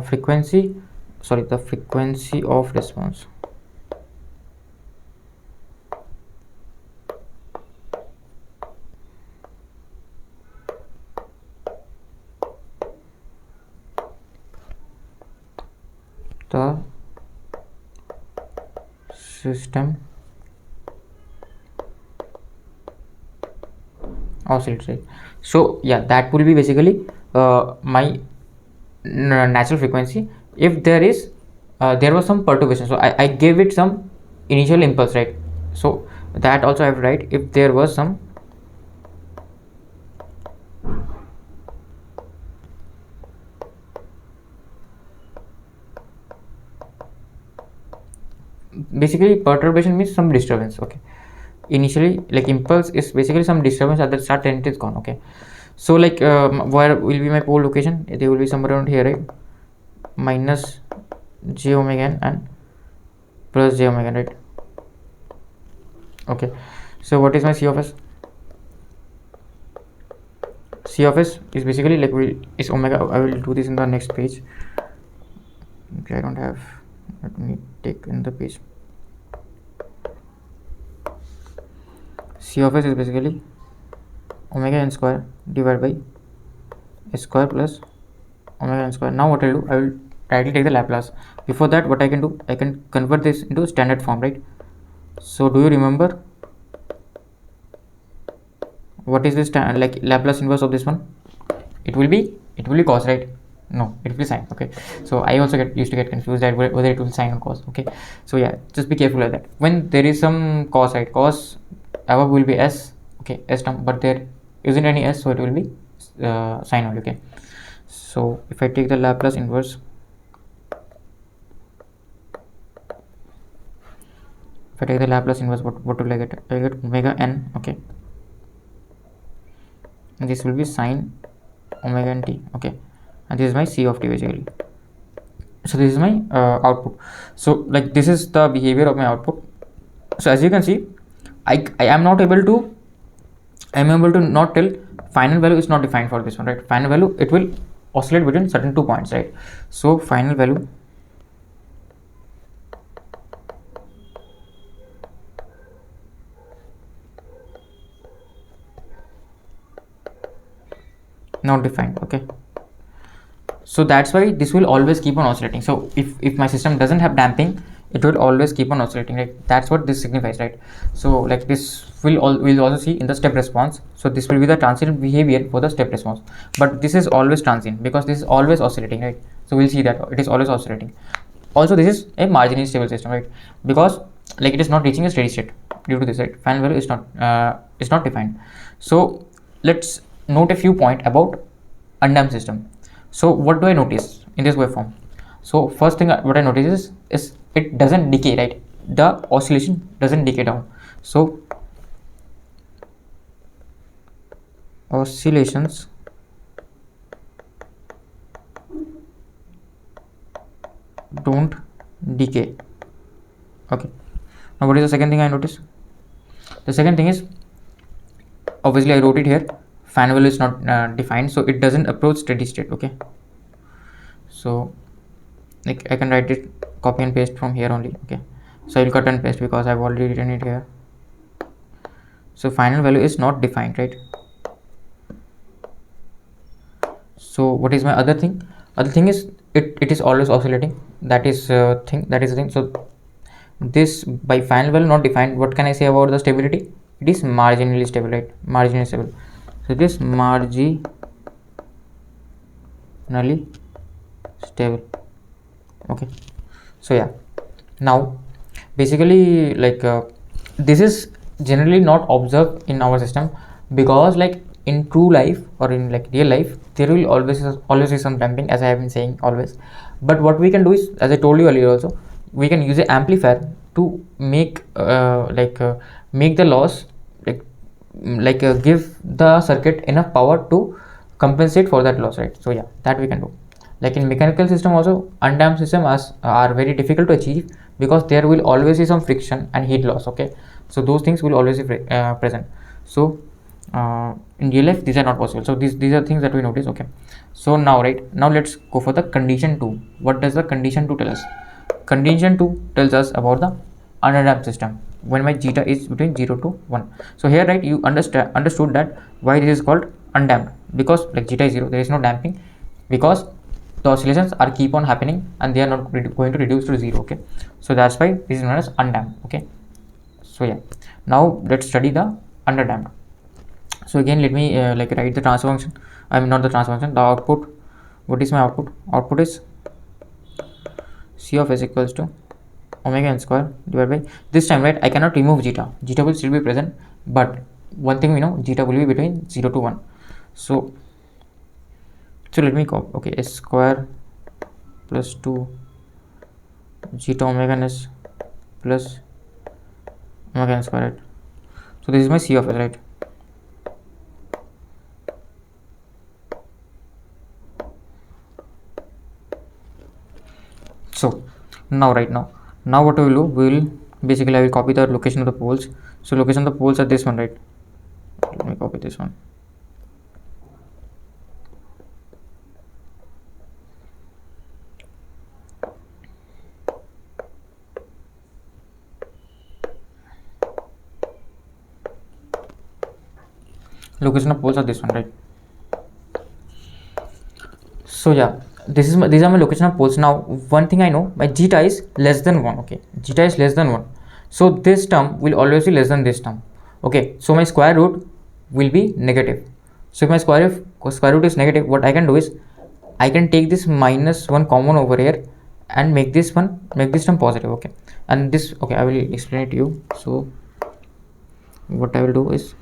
frequency, sorry, the frequency of response the system oscillates, right? So yeah, that will be basically my natural frequency. If there was some perturbation, so I gave it some initial impulse, right? So that also I have to write, if there was some basically perturbation means some disturbance. Okay, initially, like impulse is basically some disturbance at the start and it is gone. Okay, so like where will be my pole location? They will be somewhere around here, right? Minus j omega n and plus j omega n, right? Okay, so what is my c of s? C of s is basically like is omega. I will do this in the next page. Okay, I don't have, let me take in the page. C of s is basically omega n square divided by s square plus omega n square. Now what I'll do, I will directly take the Laplace. Before that, what I can do, I can convert this into standard form, right? So do you remember what is this like Laplace inverse of this one? It will be cos, right? No, it will be sine. Okay, so I also used to get confused that whether it will be sine or cos. Okay, so yeah, just be careful of that. When there is some cos, right, cos above will be s. Okay, s term, but there isn't any s, so it will be sine only. Okay, so if I take the Laplace inverse, what will I get? I get omega n. Okay, and this will be sine omega n t. Okay, and this is my c of t basically. So this is my output. So like this is the behavior of my output. So as you can see, I am able to not tell final value is not defined for this one, right? Final value, it will oscillate between certain 2 points, right? So final value not defined. Okay, So that's why this will always keep on oscillating. So if my system doesn't have damping, it will always keep on oscillating, right? That's what this signifies, right? So like this we'll also see in the step response. So this will be the transient behavior for the step response, but this is always transient because this is always oscillating, right? So we'll see that it is always oscillating. Also this is a marginally stable system, right? Because like it is not reaching a steady state due to this, right? Final value is not defined. So let's note a few points about undamped system. So what do I notice in this waveform? So first thing what I notice is it doesn't decay, right? The oscillation doesn't decay down. So oscillations don't decay. Okay. Now what is the second thing I notice? The second thing is, obviously I wrote it here, fan value is not defined, so it doesn't approach steady state. Okay, so like I can write it, copy and paste from here only. Okay, so I'll cut and paste because I've already written it here. So final value is not defined, right? So what is my other thing? Other thing is it is always oscillating. That is the thing. So this, by final value not defined, what can I say about the stability? It is marginally stable, right? Marginally stable. So it is marginally stable. Okay, so yeah, now basically like this is generally not observed in our system, because like in true life or in like real life there will always be some damping, as I have been saying always. But what we can do is, as I told you earlier also, we can use an amplifier to make make the loss give the circuit enough power to compensate for that loss, right? So yeah, that we can do. Like in mechanical system also, undamped system are very difficult to achieve because there will always be some friction and heat loss. Okay, so those things will always be present. So in real life these are not possible. So these are things that we notice. Okay, so now let's go for the condition 2. What does the condition 2 tell us? Condition 2 tells us about the undamped system when my zeta is between 0 to 1. So here, right, you understood that why this is called undamped, because like zeta is 0, there is no damping, because the oscillations are keep on happening and they are not going to reduce to 0. Okay, so that's why this is known as undamped. Okay, so yeah, now let's study the underdamped. So again, let me write the transfer function. I mean, not the transfer function, the output. What is my output? Output is C of s equals to omega n square divided by, this time, right, I cannot remove zeta. Zeta will still be present, but one thing we know, zeta will be between 0 to 1. So let me copy. Okay, s square plus 2 zeta omega n s plus omega n square, right? So this is my C of s, right? So now what we will do, we will basically, I will copy the location of the poles. So location of the poles are this one, right? Let me copy this one. Location of poles are this one, right? So yeah, these are my location of poles. Now one thing I know, my zeta is less than 1. Okay, zeta is less than 1, so this term will always be less than this term. Okay, so my square root will be negative. So if my square root is negative, what I can do is I can take this -1 common over here and make this term positive. Okay, and this, okay, I will explain it to you. So what I will do is,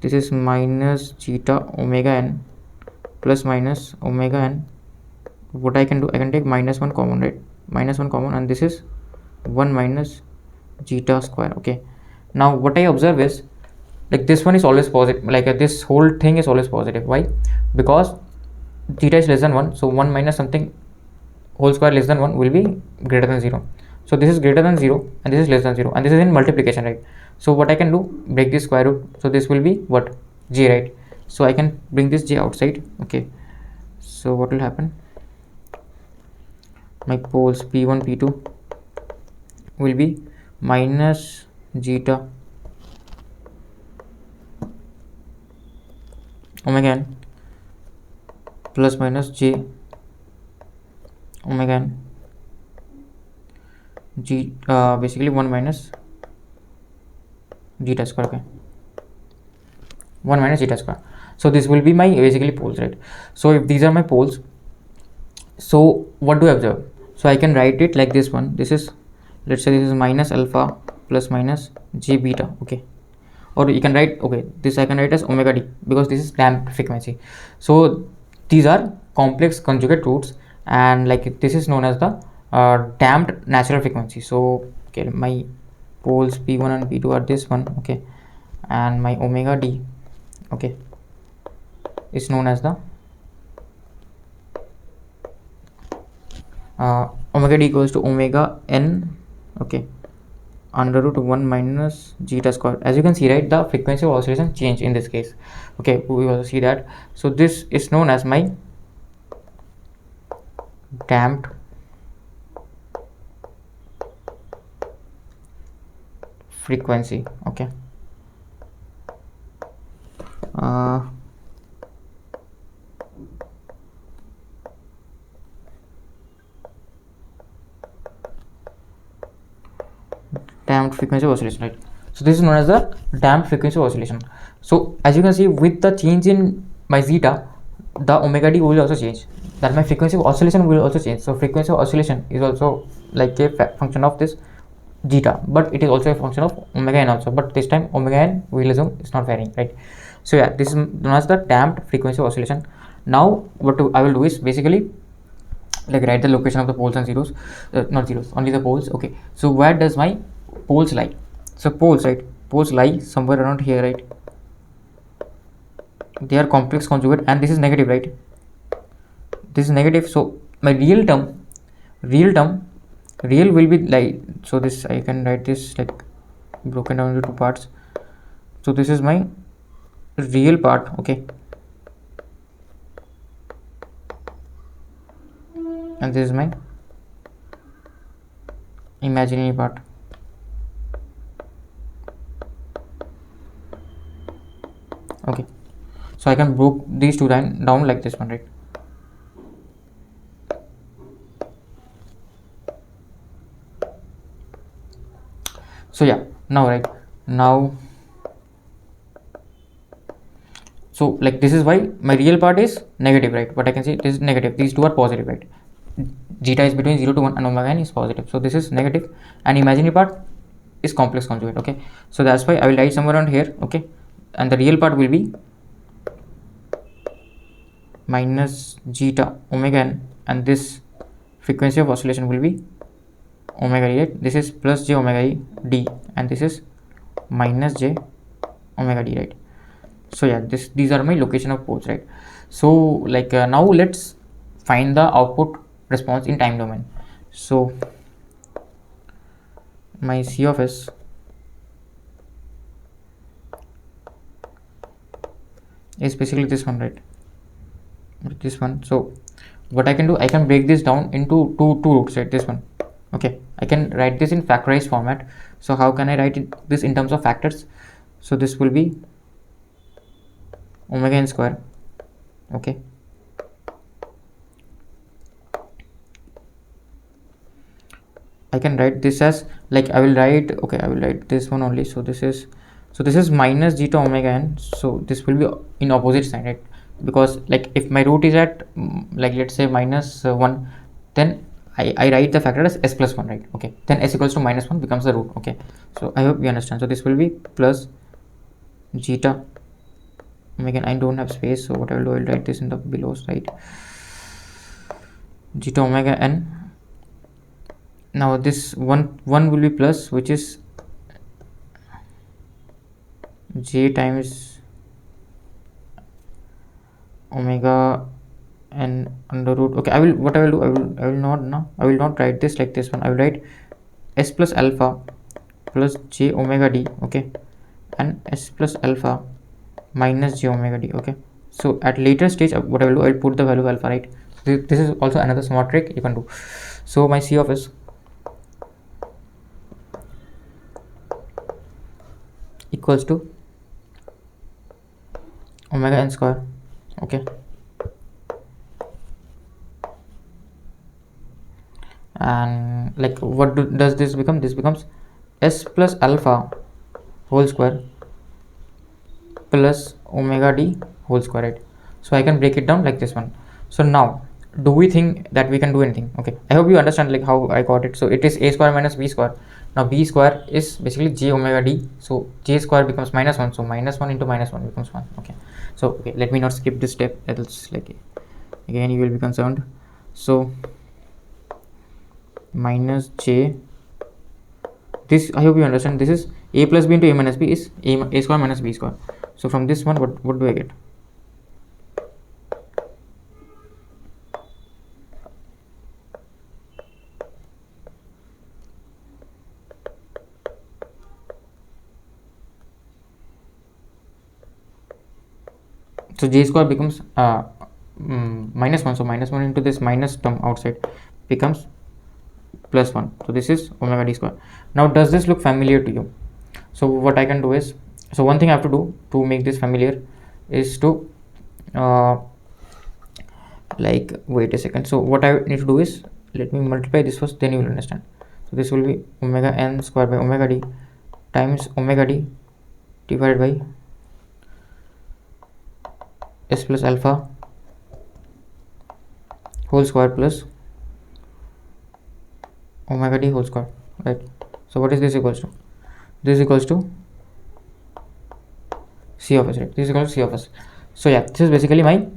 this is minus zeta omega n plus minus omega n. What I can do, I can take -1 common, right? -1 common, and this is 1 minus zeta square. Okay, now what I observe is, like, this one is always positive, like this whole thing is always positive. Why? Because zeta is less than 1, so 1 minus something whole square less than 1 will be greater than 0. So this is greater than 0 and this is less than 0, and this is in multiplication, right? So what I can do, break this square root, so this will be what? J, right? So I can bring this j outside. Okay, so what will happen, my poles p1 p2 will be minus zeta omega n plus minus j omega n g, basically 1 minus zeta square. Okay, 1 minus zeta square. So this will be my basically poles, right? So if these are my poles, so what do I observe? So I can write it like this one. This is, let's say this is minus alpha plus minus j beta. Okay, or you can write, okay, this I can write as omega d because this is damped frequency. So these are complex conjugate roots, and like this is known as the damped natural frequency. So okay, my poles p1 and p2 are this one. Okay, and my omega d, okay, is known as the omega d equals to omega n, okay, under root 1 minus zeta square. As you can see, right, the frequency of oscillation change in this case. Okay, we will see that. So this is known as my damped frequency. Okay, damped frequency of oscillation, right? So this is known as the damped frequency of oscillation. So as you can see, with the change in my zeta, the omega d will also change, that my frequency of oscillation will also change. So frequency of oscillation is also like a function of this zeta, but it is also a function of omega n also, but this time omega n we will assume is not varying, right? So yeah, this is known as the damped frequency of oscillation. Now what I will do is basically like write the location of the poles and zeros, not zeros, only the poles. Okay, so where does my poles lie? So poles, right, poles lie somewhere around here, right? They are complex conjugate, and this is negative, right? This is negative, so my real will be like, so this I can write this like broken down into two parts. So this is my real part, okay, and this is my imaginary part. Okay, so I can broke these two down like this one, right? So yeah, now right now, so like this is why my real part is negative, right? But I can say this is negative, these two are positive, right? Zeta is between 0 to 1 and omega n is positive, so this is negative, and imaginary part is complex conjugate. Okay, so that's why I will write somewhere around here. Okay, and the real part will be minus zeta omega n, and this frequency of oscillation will be omega d, right? This is plus j omega d, and this is minus j omega d, right? So yeah, these are my location of poles, right? So like now let's find the output response in time domain. So my C of S is basically this one, right? This one. So what I can do, I can break this down into two roots, right? This one. Okay, I can write this in factorized format. So how can I write this in terms of factors? So this will be omega n square. Okay, I can write this as like I will write, okay, I will write this one only. So this is minus zeta omega n. So this will be in opposite sign, right? Because like if my root is at like let's say minus 1, then I write the factor as s plus 1, right? Okay, then s equals to minus 1 becomes the root. Okay, so I hope you understand. So this will be plus zeta omega n. I don't have space, so what I will do, I will write this in the below side, zeta omega n. Now this one will be plus, which is j times omega n under root. Okay, I will do, I will not write this like this one. I will write s plus alpha plus j omega d, okay, and s plus alpha minus j omega d. Okay, so at later stage what I will do, I will put the value of alpha, right? This is also another smart trick you can do. So my C of S equals to omega n square. Okay, and like what does this become? This becomes s plus alpha whole square plus omega d whole square, right? So I can break it down like this one. So now, do we think that we can do anything? Okay, I hope you understand like how I got it. So it is a square minus b square. Now b square is basically j omega d, so j square becomes minus 1, so minus 1 into minus 1 becomes 1. Okay, so okay, let me not skip this step, else like again you will be concerned. So minus j, this I hope you understand, this is a plus b into a minus b is a square minus b square. So from this one, what do I get? So j square becomes minus 1, so minus 1 into this minus term outside becomes plus 1. So this is omega d square. Now does this look familiar to you? So what I can do is, so one thing I have to do to make this familiar is to like wait a second. So what I need to do is, let me multiply this first, then you will understand. So this will be omega n square by omega d times omega d divided by s plus alpha whole square plus omega d whole square, right? So what is this equals to? This is equals to c of s, right? This is equal to c of s. So yeah, this is basically my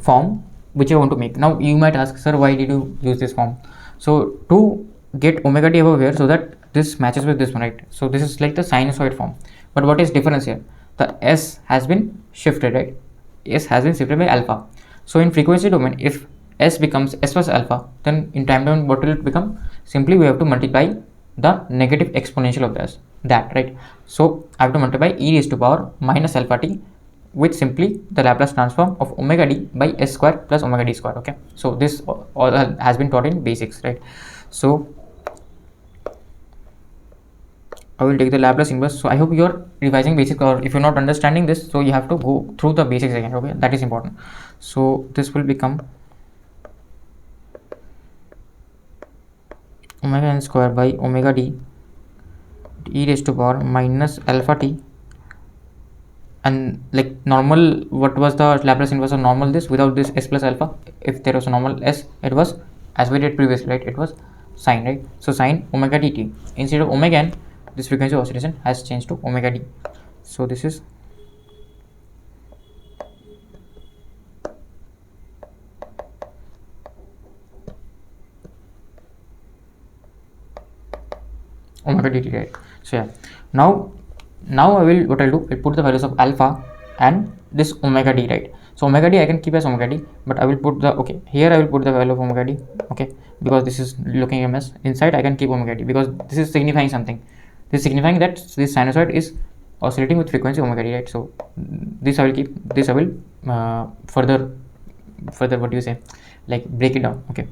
form which I want to make. Now you might ask, sir, why did you use this form? So to get omega d over here, so that this matches with this one, right? So this is like the sinusoid form. But what is difference here? The s has been shifted, right? S has been shifted by alpha. So in frequency domain, if s becomes s plus alpha, then in time domain what will it become? Simply we have to multiply the negative exponential of this, that, right? So I have to multiply e raised to power minus alpha t with simply the Laplace transform of omega d by s square plus omega d square. Okay, so this all has been taught in basics, right? So I will take the Laplace inverse. So I hope you're revising basics, or if you're not understanding this, so you have to go through the basics again. Okay, that is important. So this will become omega n square by omega d e raised to power minus alpha t, and like normal, what was the Laplace inverse of normal this without this s plus alpha? If there was a normal s, it was, as we did previously, right, it was sine, right? So sine omega dt, instead of omega n, this frequency of oscillation has changed to omega d. So this is omega dt, right? So yeah, now I will, what I'll do, I'll put the values of alpha and this omega d, right? So omega d I can keep as omega d, but I will put the, okay, here I will put the value of omega d, okay, because this is looking ms. Inside I can keep omega d because this is signifying something. This is signifying that this sinusoid is oscillating with frequency omega d, right? So this I will keep, this I will further what do you say, like break it down. Okay,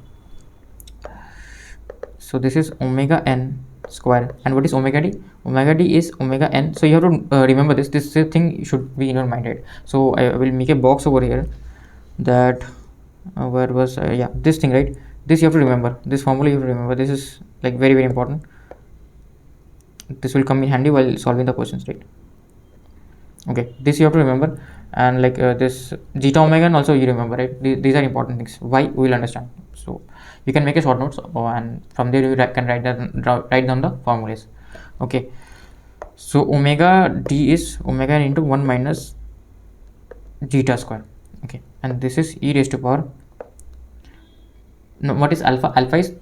so this is omega n square, and what is omega d? Omega d is omega n. So you have to remember this thing should be in your mind, right? So I will make a box over here, that where was yeah, this thing, right? This you have to remember, this formula you have to remember. This is like very important. This will come in handy while solving the questions, right? Okay, this you have to remember, and like this zeta omega and also you remember, right? These are important things. Why, we will understand. So you can make a short notes, and from there you can write down the formulas. Okay, so omega d is omega n into 1 minus zeta square. Okay, and this is e raised to power, no, what is alpha? Alpha is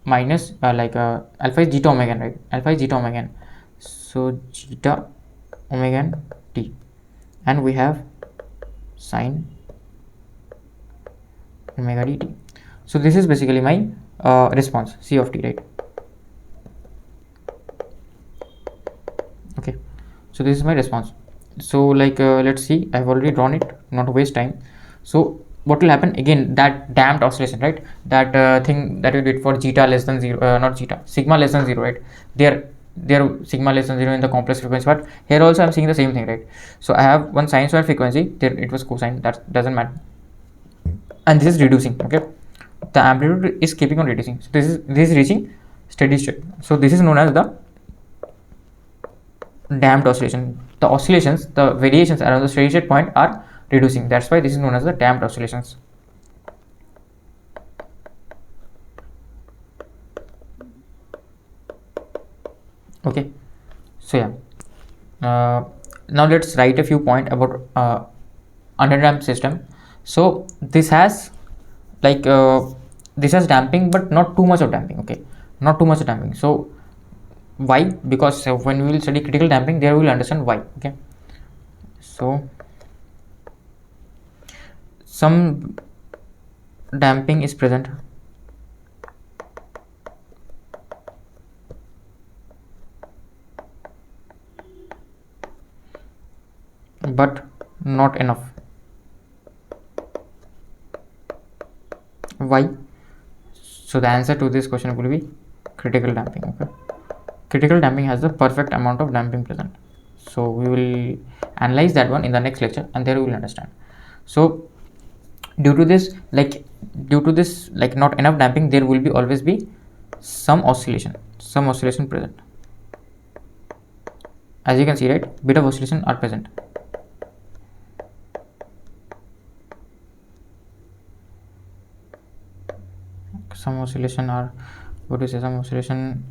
minus alpha is zeta omega n, right? Alpha is zeta omega n, so zeta omega n t, and we have sine omega dt. So this is basically my response, c of t, right? Okay, so this is my response. So like let's see, I've already drawn it, not to waste time. So what will happen again, that damped oscillation, right? That thing that we did for zeta less than 0, not zeta, sigma less than 0, right? There sigma less than 0 in the complex frequency, but here also I'm seeing the same thing, right? So I have one sinusoid frequency, there it was cosine, that doesn't matter, and this is reducing. Okay, the amplitude is keeping on reducing. So this is reaching steady state. So this is known as the damped oscillation. The oscillations, the variations around the steady state point are reducing. That's why this is known as the damped oscillations. Okay, so yeah, now let's write a few points about underdamped system. So this has like this has damping, but not too much of damping. Okay, not too much of damping. So why? Because when we will study critical damping, there we will understand why. Okay, so some damping is present, but not enough. Why? So the answer to this question will be critical damping. Okay, critical damping has the perfect amount of damping present. So we will analyze that one in the next lecture, and there we will understand. So due to this like not enough damping, there will be always be some oscillation present. As you can see, right, bit of oscillation are present. Some oscillation are, what do you say, some oscillation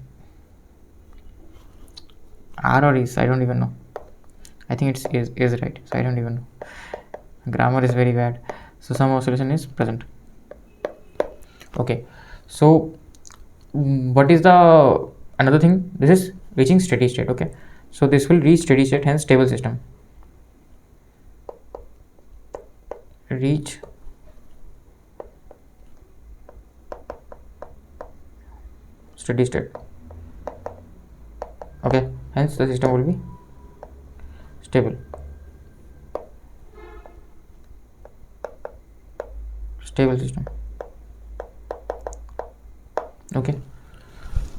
R or is, I don't even know. I think it's is right, so I don't even know. Grammar is very bad. So some oscillation is present. Okay, so what is the another thing? This is reaching steady state. Okay, so this will reach steady state, hence stable system. Reach steady state. Okay, hence the system will be stable. Stable system. Okay,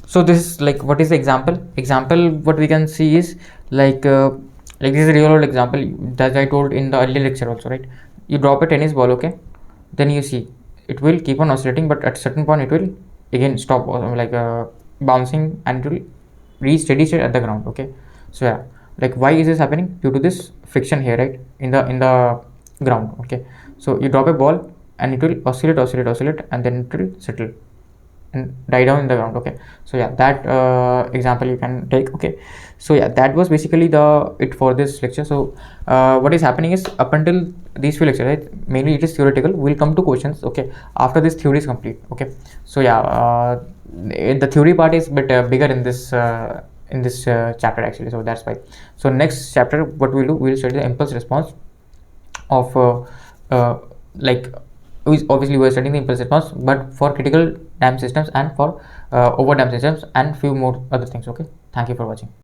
so this is like, what is the example what we can see is like this is a real world example that I told in the earlier lecture also, right? You drop a tennis ball, okay, then you see it will keep on oscillating, but at a certain point it will again stop bouncing, and it will reach steady state at the ground. Okay, so yeah, like why is this happening? Due to this friction here, right, in the ground. Okay, so you drop a ball and it will oscillate, and then it will settle and die down in the ground. Okay, so yeah, that example you can take. Okay, so yeah, that was basically it for this lecture. So what is happening is, up until these few lectures, right, mainly it is theoretical. We'll come to questions, okay, after this theory is complete. Okay, so yeah, the theory part is bit bigger in this chapter actually, so that's why. So next chapter, what we'll do, we'll study the impulse response of like obviously we're studying the impulse response, but for critical damped systems and for over damped systems, and few more other things. Okay, thank you for watching.